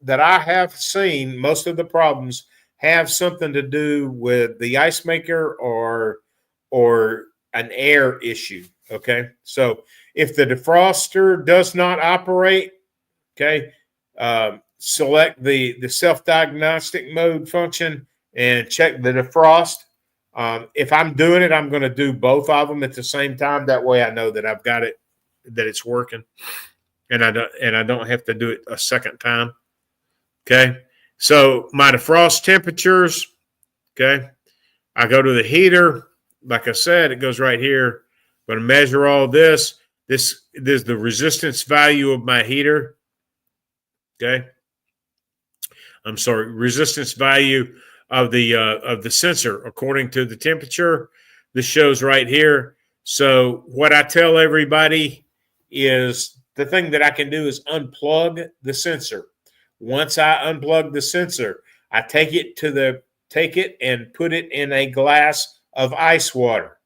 that I have seen, most of the problems have something to do with the ice maker or an air issue. Okay, so if the defroster does not operate, okay, select the self-diagnostic mode function and check the defrost. If I'm doing it, I'm going to do both of them at the same time. That way I know that I've got it, that it's working, and I don't have to do it a second time. Okay. So my defrost temperatures, okay, I go to the heater. Like I said, it goes right here. I'm going to measure all this. This is the resistance value of my heater. Okay. I'm sorry, resistance value of the sensor according to the temperature. This shows right here. So what I tell everybody is the thing that I can do is unplug the sensor. Once I unplug the sensor, I take it and put it in a glass of ice water.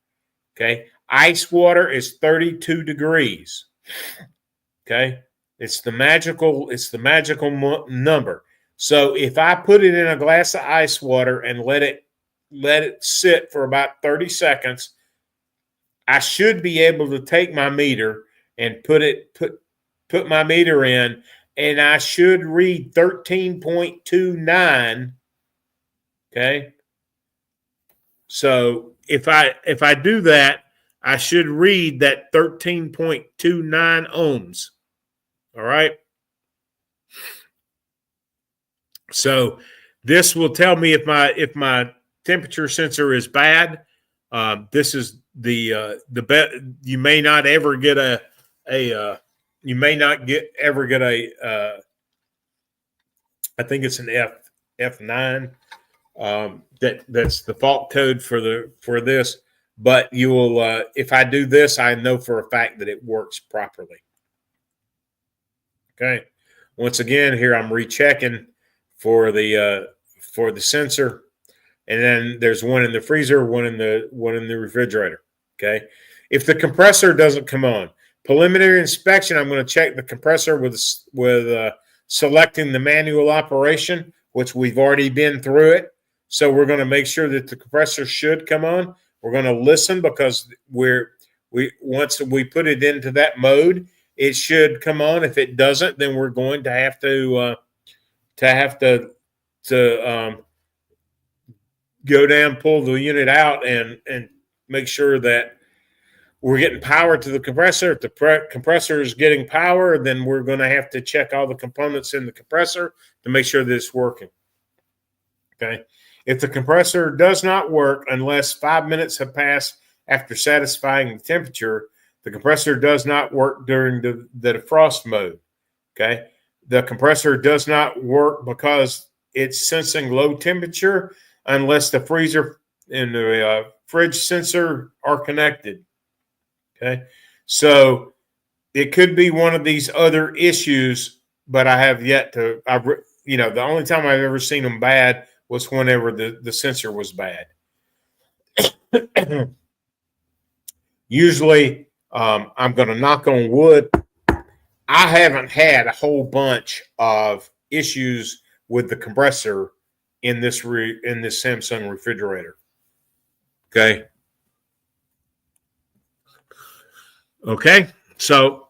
Okay. Ice water is 32 degrees. Okay. It's the magical number. So if I put it in a glass of ice water and let it sit for about 30 seconds, I should be able to take my meter and put my meter in, and I should read 13.29. Okay. So if I do that, I should read that 13.29 ohms. All right. So this will tell me if my temperature sensor is bad. This is the bet. You may not ever get you may not ever get I think it's an F9. That's the fault code for this. But you will if I do this, I know for a fact that it works properly. Okay. Once again, here I'm rechecking for the sensor, and then there's one in the freezer, one in the refrigerator. Okay. If the compressor doesn't come on, preliminary inspection, I'm going to check the compressor with selecting the manual operation, which we've already been through it. So we're going to make sure that the compressor should come on. We're going to listen, because once we put it into that mode, it should come on. If it doesn't, then we're going to have to go down, pull the unit out, and make sure that we're getting power to the compressor. If the compressor is getting power, then we're going to have to check all the components in the compressor to make sure that it's working. Okay. If the compressor does not work unless 5 minutes have passed after satisfying the temperature, the compressor does not work during the defrost mode. Okay. The compressor does not work because it's sensing low temperature unless the freezer and the fridge sensor are connected. Okay, so it could be one of these other issues, but I have yet to. The only time I've ever seen them bad was whenever the sensor was bad. Usually, I'm going to knock on wood. I haven't had a whole bunch of issues with the compressor in this Samsung refrigerator. Okay. Okay. So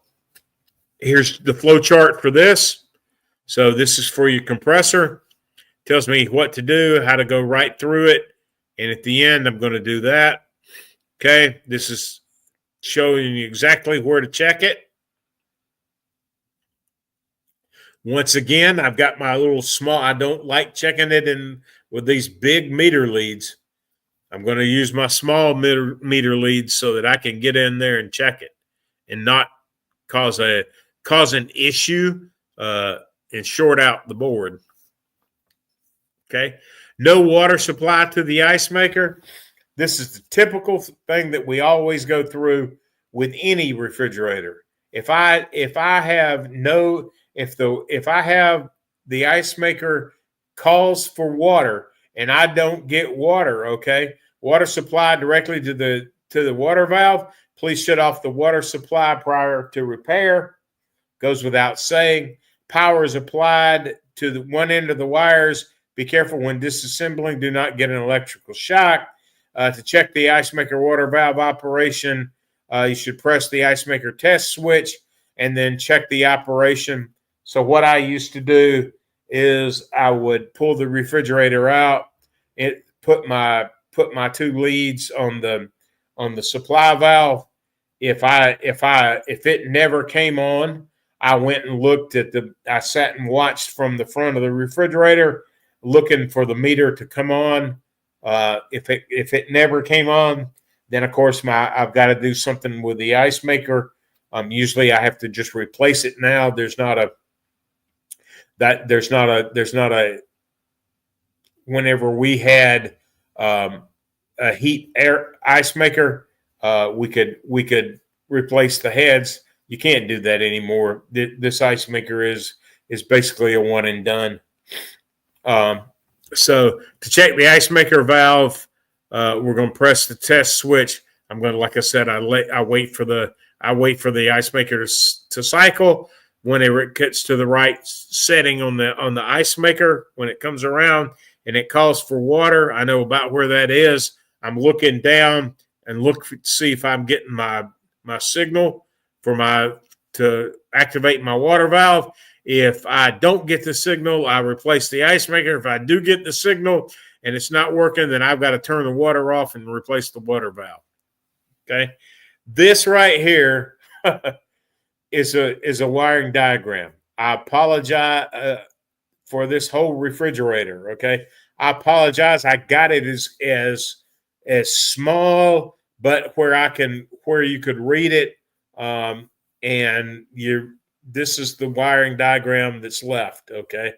here's the flow chart for this. So this is for your compressor. Tells me what to do, how to go right through it. And at the end, I'm going to do that. Okay. This is showing you exactly where to check it. Once again, I've got my little small, I don't like checking it in with these big meter leads. I'm going to use my small meter leads so that I can get in there and check it and not cause an issue and short out the board. Okay. No water supply to the ice maker. This is the typical thing that we always go through with any refrigerator. If I have the ice maker calls for water and I don't get water, okay, water supply directly to the water valve, please shut off the water supply prior to repair. Goes without saying. Power is applied to the one end of the wires. Be careful when disassembling. Do not get an electrical shock. To check the ice maker water valve operation, you should press the ice maker test switch and then check the operation. So what I used to do is I would pull the refrigerator out, put my two leads on the supply valve. If it never came on, I went and looked at I sat and watched from the front of the refrigerator, looking for the meter to come on. If it never came on, then of course I've got to do something with the ice maker. Usually I have to just replace it now. There's not a whenever we had a heat air ice maker, we could replace the heads. You can't do that anymore. This ice maker is basically a one and done. So to check the ice maker valve, we're going to press the test switch. I'm going to, like I said, I wait for the ice maker to cycle. Whenever it gets to the right setting on the ice maker, when it comes around and it calls for water, I know about where that is. I'm looking down and look to see if I'm getting my signal to activate my water valve. If I don't get the signal, I replace the ice maker. If I do get the signal and it's not working, then I've got to turn the water off and replace the water valve. Okay, this right here is a wiring diagram. I apologize for this whole refrigerator. Okay, I apologize. I got it as small, but where you could read it, and this is the wiring diagram that's left. Okay,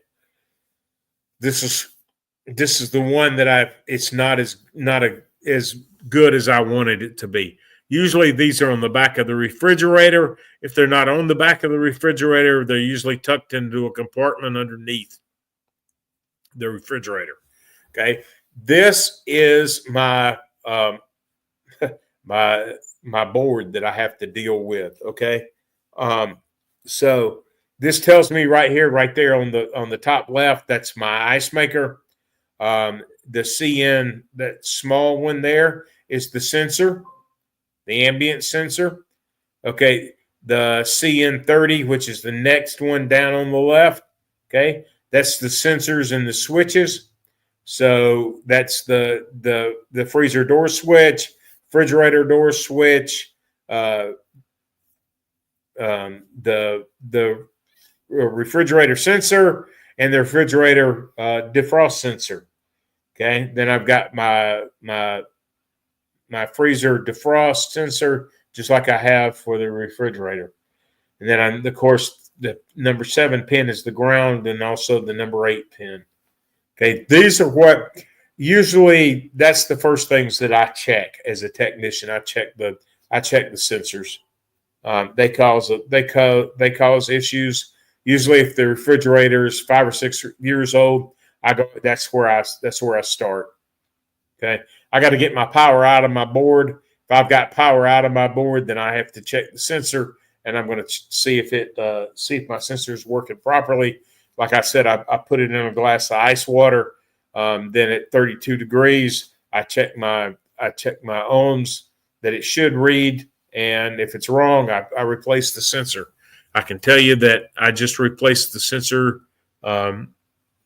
this is the one that it's not as good as I wanted it to be. Usually these are on the back of the refrigerator. If they're not on the back of the refrigerator, they're usually tucked into a compartment underneath the refrigerator. Okay, this is my my board that I have to deal with. Okay, so this tells me right there on the top left, that's my ice maker. The CN, that small one there, is the sensor, the ambient sensor. Okay, the CN30, which is the next one down on the left. Okay, that's the sensors and the switches. So that's the freezer door switch, refrigerator door switch, the refrigerator sensor, and the refrigerator defrost sensor. Okay, then I've got my freezer defrost sensor, just like I have for the refrigerator. And then, of course, the number 7 pin is the ground, and also the number 8 pin. Okay, these are what usually that's the first things that I check as a technician. I check the sensors. They cause issues. Usually, if the refrigerator is 5 or 6 years old, that's where I start. Okay, I got to get my power out of my board. If I've got power out of my board, then I have to check the sensor, and I'm going to see if my sensor is working properly. Like I said, I put it in a glass of ice water. Then at 32 degrees, I check my ohms that it should read, and if it's wrong, I replace the sensor. I can tell you that I just replaced the sensor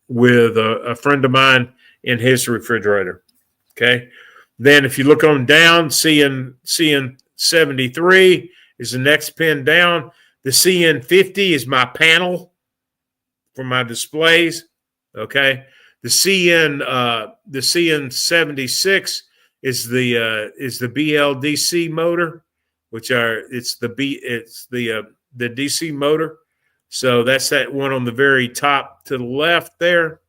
with a friend of mine in his refrigerator. Okay. Then if you look on down, CN73 is the next pin down. The CN50 is my panel for my displays. Okay. The CN76 is the BLDC motor, it's the DC motor. So that's that one on the very top to the left there.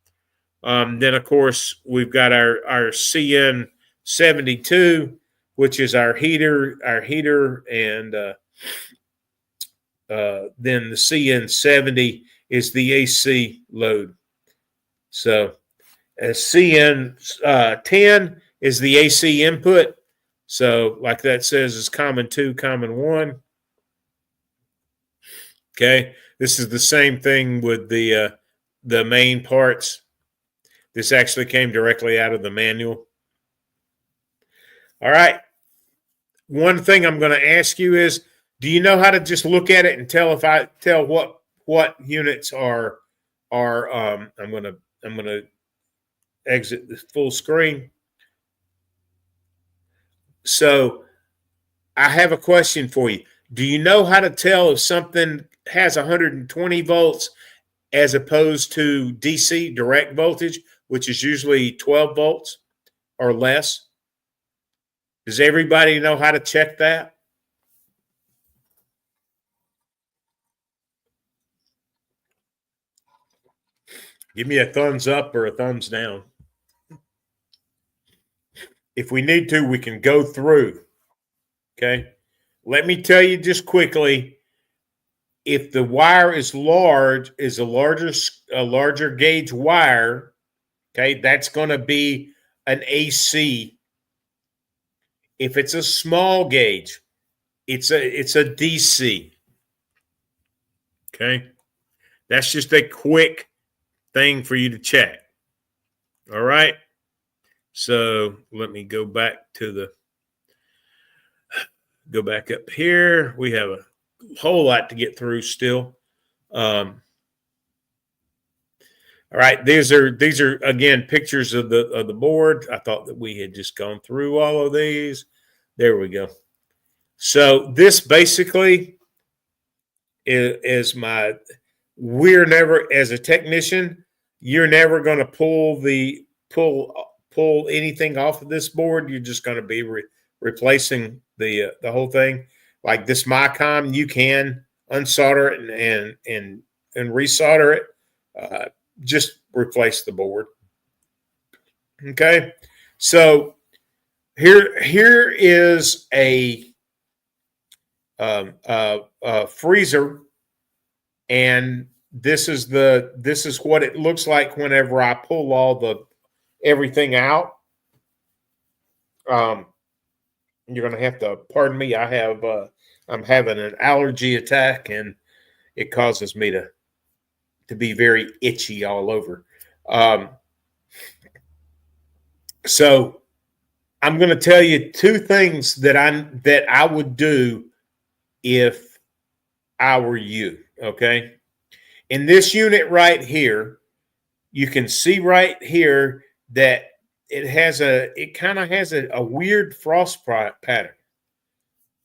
Then of course we've got our CN72, which is our heater, and then the CN70 is the AC load. So CN10 is the AC input. So like that says is common 2, common 1. Okay, this is the same thing with the main parts. This actually came directly out of the manual. All right. One thing I'm going to ask you is, do you know how to just look at it and tell what units are I'm going to exit the full screen. So I have a question for you. Do you know how to tell if something has 120 volts as opposed to DC direct voltage, which is usually 12 volts or less? Does everybody know how to check that? Give me a thumbs up or a thumbs down. If we need to, we can go through. Okay. Let me tell you just quickly, if the wire is a larger gauge wire, okay, that's going to be an AC. If it's a small gauge, it's a DC. Okay. That's just a quick thing for you to check. All right. So let me go back up here. We have a whole lot to get through still. All right, these are again pictures of the board. I thought that we had just gone through all of these. There we go. So this basically is we're never, as a technician, you're never going to pull anything off of this board. You're just going to be replacing the whole thing. Like this Micom, you can unsolder it and resolder it. Just replace the board. Okay, so here is a freezer, and this is what it looks like whenever I pull everything out. You're going to have to pardon me. I'm having an allergy attack, and it causes me to be very itchy all over. So I'm going to tell you two things that I would do if I were you. Okay. In this unit right here, you can see right here that it kind of has a weird frost pattern.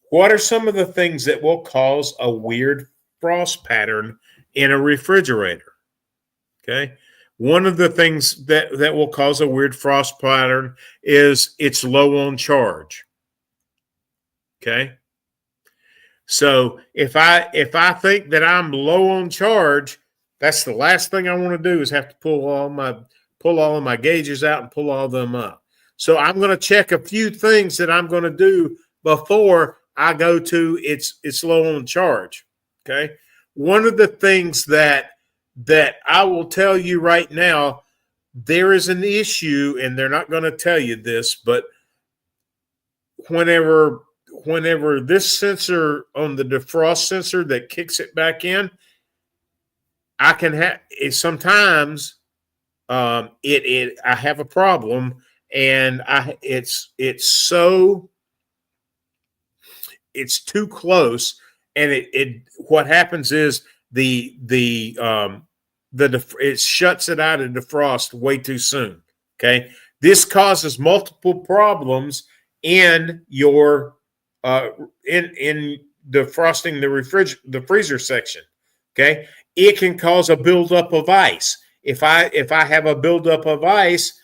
What are some of the things that will cause a weird frost pattern in a refrigerator? Okay. One of the things that will cause a weird frost pattern is it's low on charge. Okay. So if I think that I'm low on charge, that's the last thing I want to do is have to pull all of my gauges out and pull all of them up. So I'm going to check a few things that I'm going to do before I go to it's low on charge. Okay. One of the things that I will tell you right now, there is an issue, and they're not going to tell you this, but whenever this sensor on the defrost sensor that kicks it back in, I can have sometimes I have a problem, and it's too close, and what happens is it shuts it out of defrost way too soon. Okay, this causes multiple problems in your in defrosting the freezer section. Okay, it can cause a buildup of ice. If I have a buildup of ice,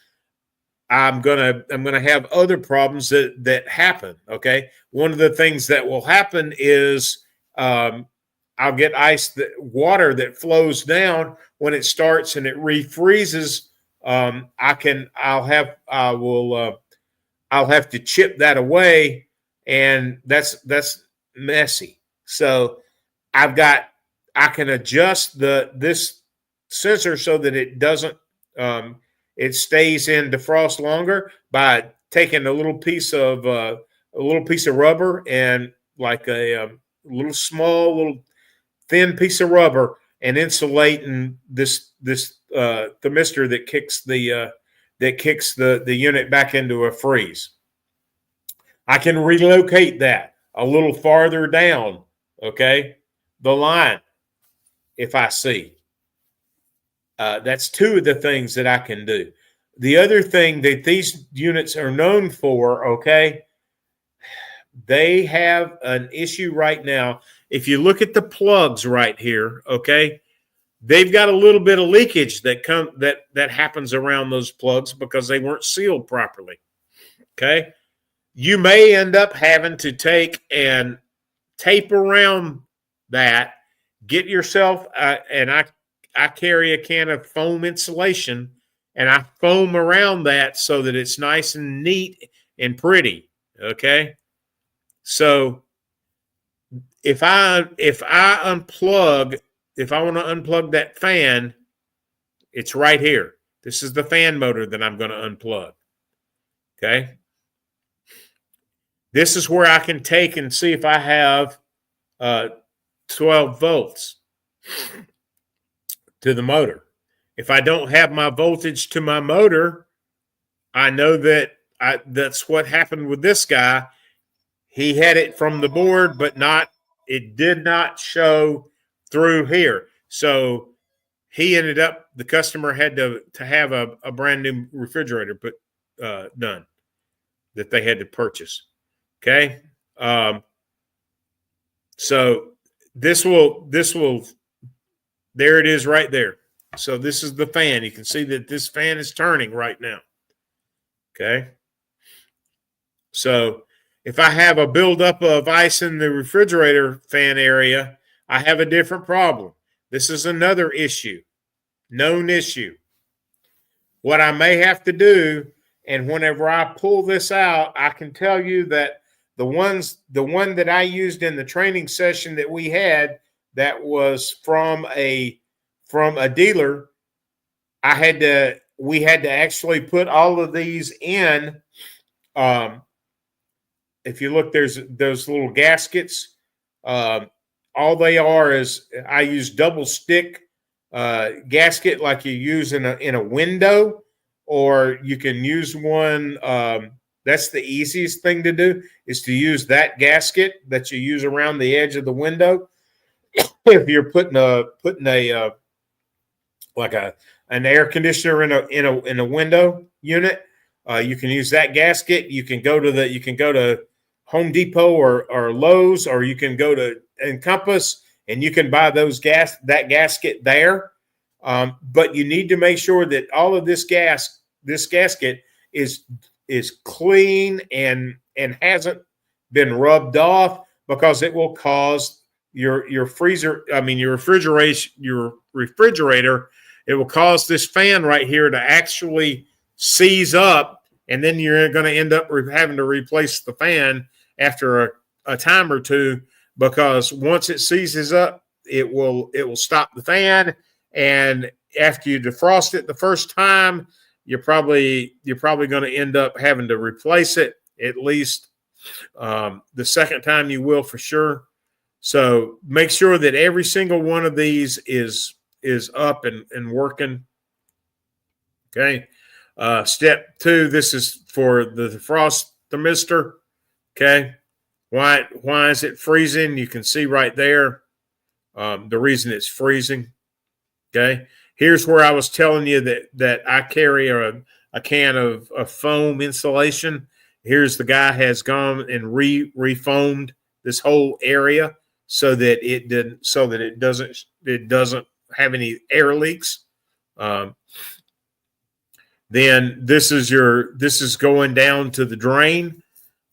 I'm gonna have other problems that happen. Okay, one of the things that will happen is I'll get water that flows down when it starts and it refreezes. I'll have to chip that away, and that's messy. So I can adjust this sensor so that it doesn't it stays in defrost longer by taking a little piece of rubber and like a little thin piece of rubber and insulating this thermistor that kicks the unit back into a freeze. I can relocate that a little farther down, okay, the line if I see. That's two of the things that I can do. The other thing that these units are known for, okay, they have an issue right now. If you look at the plugs right here, okay, they've got a little bit of leakage that happens around those plugs because they weren't sealed properly. Okay, you may end up having to take and tape around that. Get yourself and I carry a can of foam insulation, and I foam around that so that it's nice and neat and pretty. Okay, so if I want to unplug that fan, it's right here. This is the fan motor that I'm going to unplug. Okay. This is where I can take and see if I have 12 volts to the motor. If I don't have my voltage to my motor, I know that that's what happened with this guy. He had it from the board, but it did not show through here. So the customer had to have a brand new refrigerator done that they had to purchase. Okay. So this will, there it is right there. So this is the fan. You can see that this fan is turning right now. Okay. So if I have a buildup of ice in the refrigerator fan area, I have a different problem. This is another issue, known issue. What I may have to do, and whenever I pull this out, I can tell you that the one that I used in the training session that we had, that was from a dealer, we had to actually put all of these in. If you look, there's those little gaskets. All they are is, I use double stick gasket like you use in a window, or you can use one. That's the easiest thing to do, is to use that gasket that you use around the edge of the window. If you're putting an air conditioner in a window unit, you can use that gasket. You can go to Home Depot or Lowe's, or you can go to Encompass, and you can buy that gasket there. But you need to make sure that all of this gasket is clean and hasn't been rubbed off, because it will cause your freezer, your refrigerator, it will cause this fan right here to actually seize up, and then you're going to end up having to replace the fan after a time or two, because once it seizes up, it will stop the fan, and after you defrost it the first time, you're probably going to end up having to replace it. At least the second time you will, for sure. So make sure that every single one of these is up and working. Okay. Step 2, this is for the defrost thermistor. Okay. Why is it freezing? You can see right there the reason it's freezing. Okay. Here's where I was telling you that I carry a can of foam insulation. Here's the guy has gone and refoamed this whole area so that it doesn't have any air leaks. Then this is going down to the drain.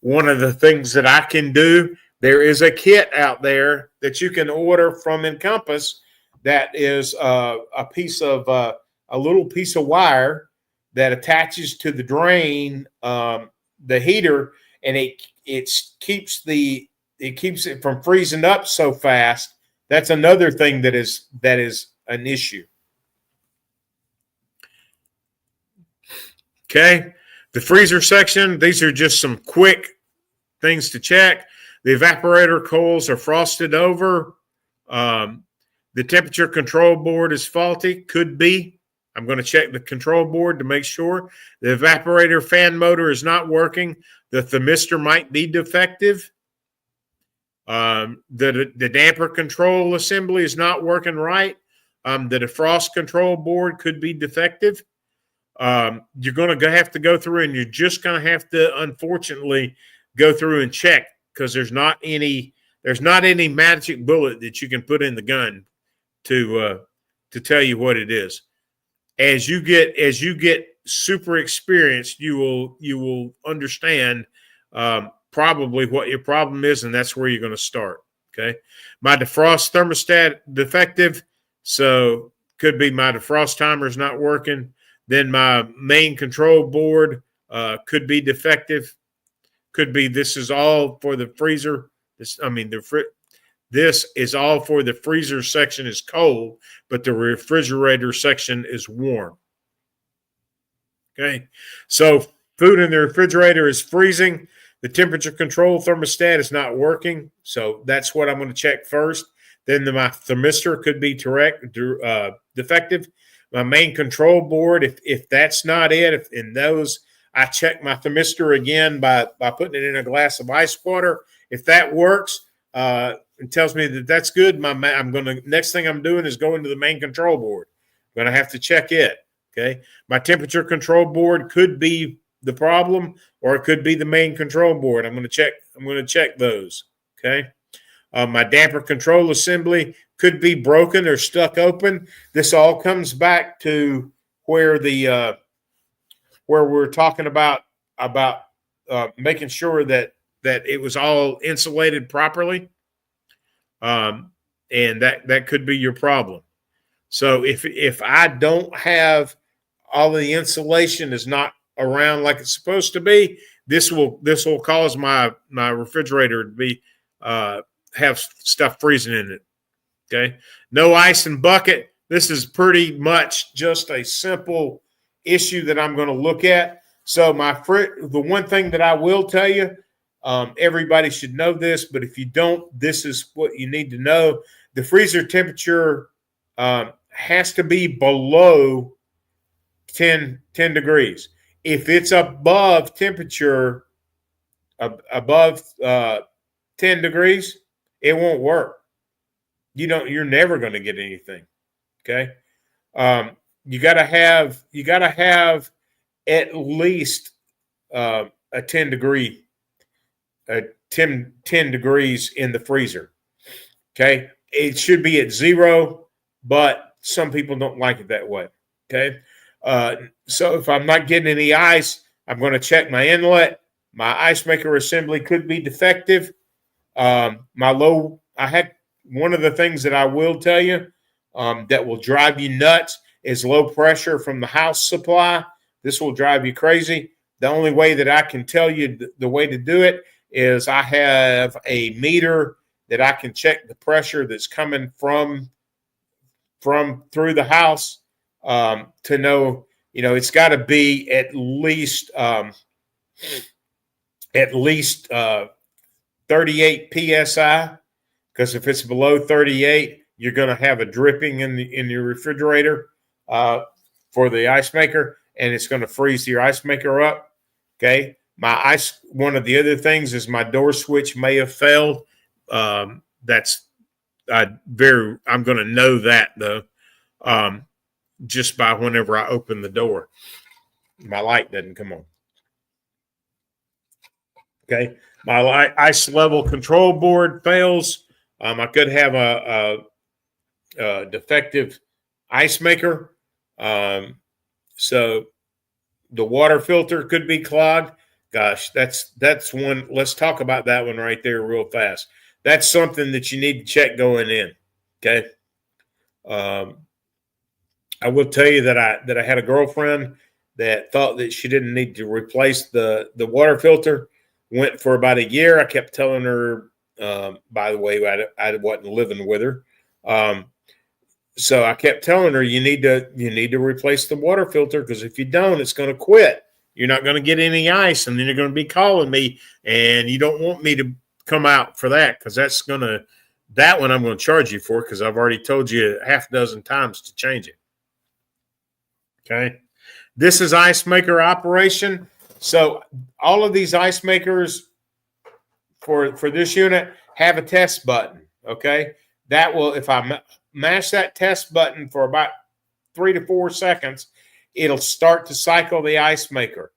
One of the things that I can do, there is a kit out there that you can order from Encompass that is a little piece of wire that attaches to the drain, the heater, and it keeps it from freezing up so fast. That's another thing that is an issue. Okay, the freezer section, these are just some quick things to check. The evaporator coils are frosted over. The temperature control board is faulty. Could be. I'm going to check the control board to make sure. The evaporator fan motor is not working. The thermistor might be defective. The damper control assembly is not working right. The defrost control board could be defective. You're going to have to go through, and you're just going to have to, unfortunately, go through and check, because there's not any magic bullet that you can put in the gun to tell you what it is. As you get super experienced, you will understand probably what your problem is, and that's where you're going to start. Okay, my defrost thermostat defective, so could be my defrost timer is not working. Then my main control board could be defective. Could be this is all for the freezer. This is all for the freezer section is cold, but the refrigerator section is warm. Okay, so food in the refrigerator is freezing. The temperature control thermostat is not working, so that's what I'm going to check first. Then my thermistor could be defective. My main control board, if that's not it, I check my thermistor again by putting it in a glass of ice water. If that works, it tells me that that's good. Next thing I'm doing is going to the main control board. I'm going to have to check it. Okay, my temperature control board could be the problem, or it could be the main control board. I'm going to check those. Okay, my damper control assembly could be broken or stuck open. This all comes back to where we're talking about making sure that it was all insulated properly, and that could be your problem. So if I don't have all the insulation is not around like it's supposed to be, this will cause my refrigerator to be have stuff freezing in it. Okay, no ice and bucket. This is pretty much just a simple issue that I'm going to look at. So the one thing that I will tell you, everybody should know this, but if you don't, this is what you need to know. The freezer temperature has to be below 10 degrees. If it's above temperature, above 10 degrees, it won't work. You're never going to get anything. Okay. You gotta have at least a 10 degrees in the freezer. Okay. It should be at 0, but some people don't like it that way. Okay. So if I'm not getting any ice, I'm going to check my inlet. My ice maker assembly could be defective. I had one of the things that I will tell you that will drive you nuts is low pressure from the house supply. This will drive you crazy. The only way that I can tell you the way to do it is I have a meter that I can check the pressure that's coming from through the house to know, it's got to be at least 38 psi, because if it's below 38, you're going to have a dripping in your refrigerator for the ice maker, and it's going to freeze your ice maker up. Okay, one of the other things is my door switch may have failed. I'm going to know that though, just by whenever I open the door, my light doesn't come on. Okay, my ice level control board fails. I could have a defective ice maker. So the water filter could be clogged. Gosh, that's one. Let's talk about that one right there real fast. That's something that you need to check going in. Okay. I will tell you that I had a girlfriend that thought that she didn't need to replace the water filter. Went for about a year. I kept telling her, by the way, I wasn't living with her. So I kept telling her, you need to replace the water filter, because if you don't, it's going to quit. You're not going to get any ice, and then you're going to be calling me, and you don't want me to come out for that, because that one I'm going to charge you for, because I've already told you half a dozen times to change it. Okay. This is ice maker operation. So all of these ice makers for this unit have a test button. Okay. That will, if I mash that test button for about 3 to 4 seconds, it'll start to cycle the ice maker.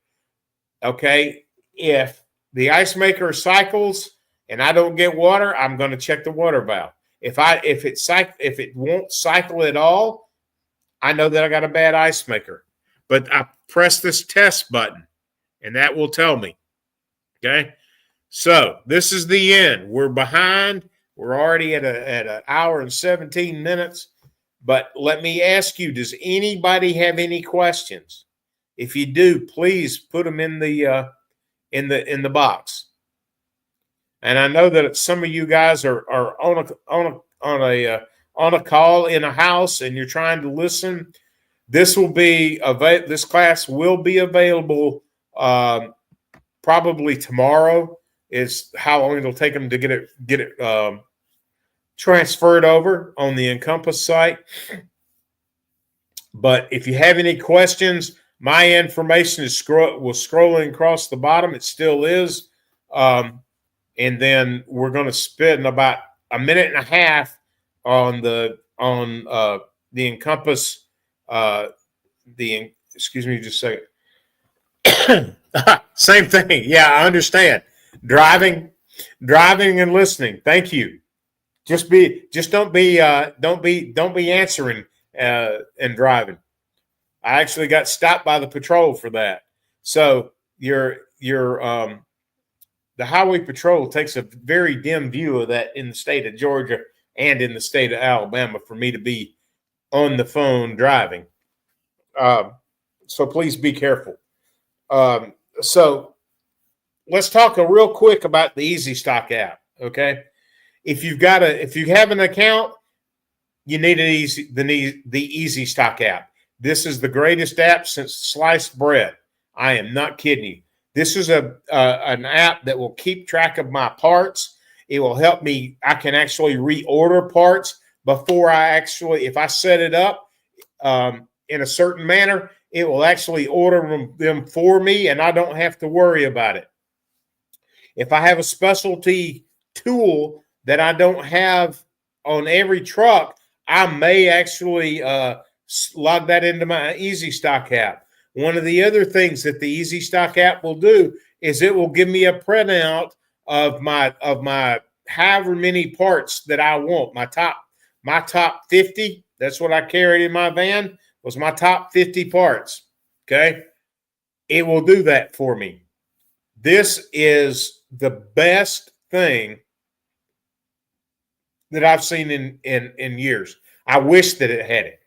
Okay. If the ice maker cycles and I don't get water, I'm going to check the water valve. If it won't cycle at all, I know that I got a bad ice maker. But I press this test button, and that will tell me. Okay. So this is the end. We're behind. We're already at an hour and 17 minutes. But let me ask you, does anybody have any questions? If you do, please put them in the box. And I know that some of you guys are on a call in a house, and you're trying to listen. This class will be available probably tomorrow. Is how long it'll take them to get it transferred over on the Encompass site. But if you have any questions, my information was scrolling across the bottom. It still is. And then we're going to spend about a minute and a half on the Encompass. Excuse me just a second. Same thing. Yeah, I understand. Driving and listening. Thank you. Just don't be answering and driving. I actually got stopped by the patrol for that. So the highway patrol takes a very dim view of that in the state of Georgia and in the state of Alabama for me to be on the phone driving. So please be careful. So let's talk real quick about the Easy Stock app. Okay. If you have an account, you need the Easy Stock app. This is the greatest app since sliced bread. I am not kidding you. This is an app that will keep track of my parts. It will help me. I can actually reorder parts before if I set it up in a certain manner, it will actually order them for me, and I don't have to worry about it. If I have a specialty tool that I don't have on every truck, I may actually log that into my Easy Stock app. One of the other things that the Easy Stock app will do is it will give me a printout of my however many parts that I want. My top 50, that's what I carried in my van, was my top 50 parts. Okay. It will do that for me. This is the best thing that I've seen in years. I wish that it had it.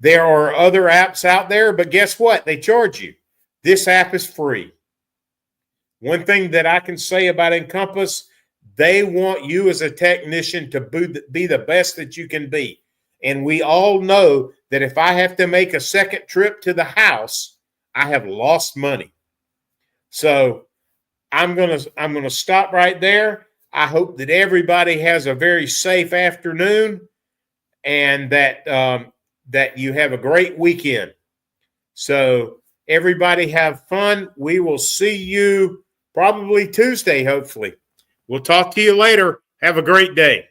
There are other apps out there, but guess what? They charge you. This app is free. One thing that I can say about Encompass, they want you as a technician to be the best that you can be. And we all know that if I have to make a second trip to the house, I have lost money. So I'm gonna stop right there. I hope that everybody has a very safe afternoon, and that that you have a great weekend. So everybody have fun. We will see you probably Tuesday, hopefully. We'll talk to you later. Have a great day.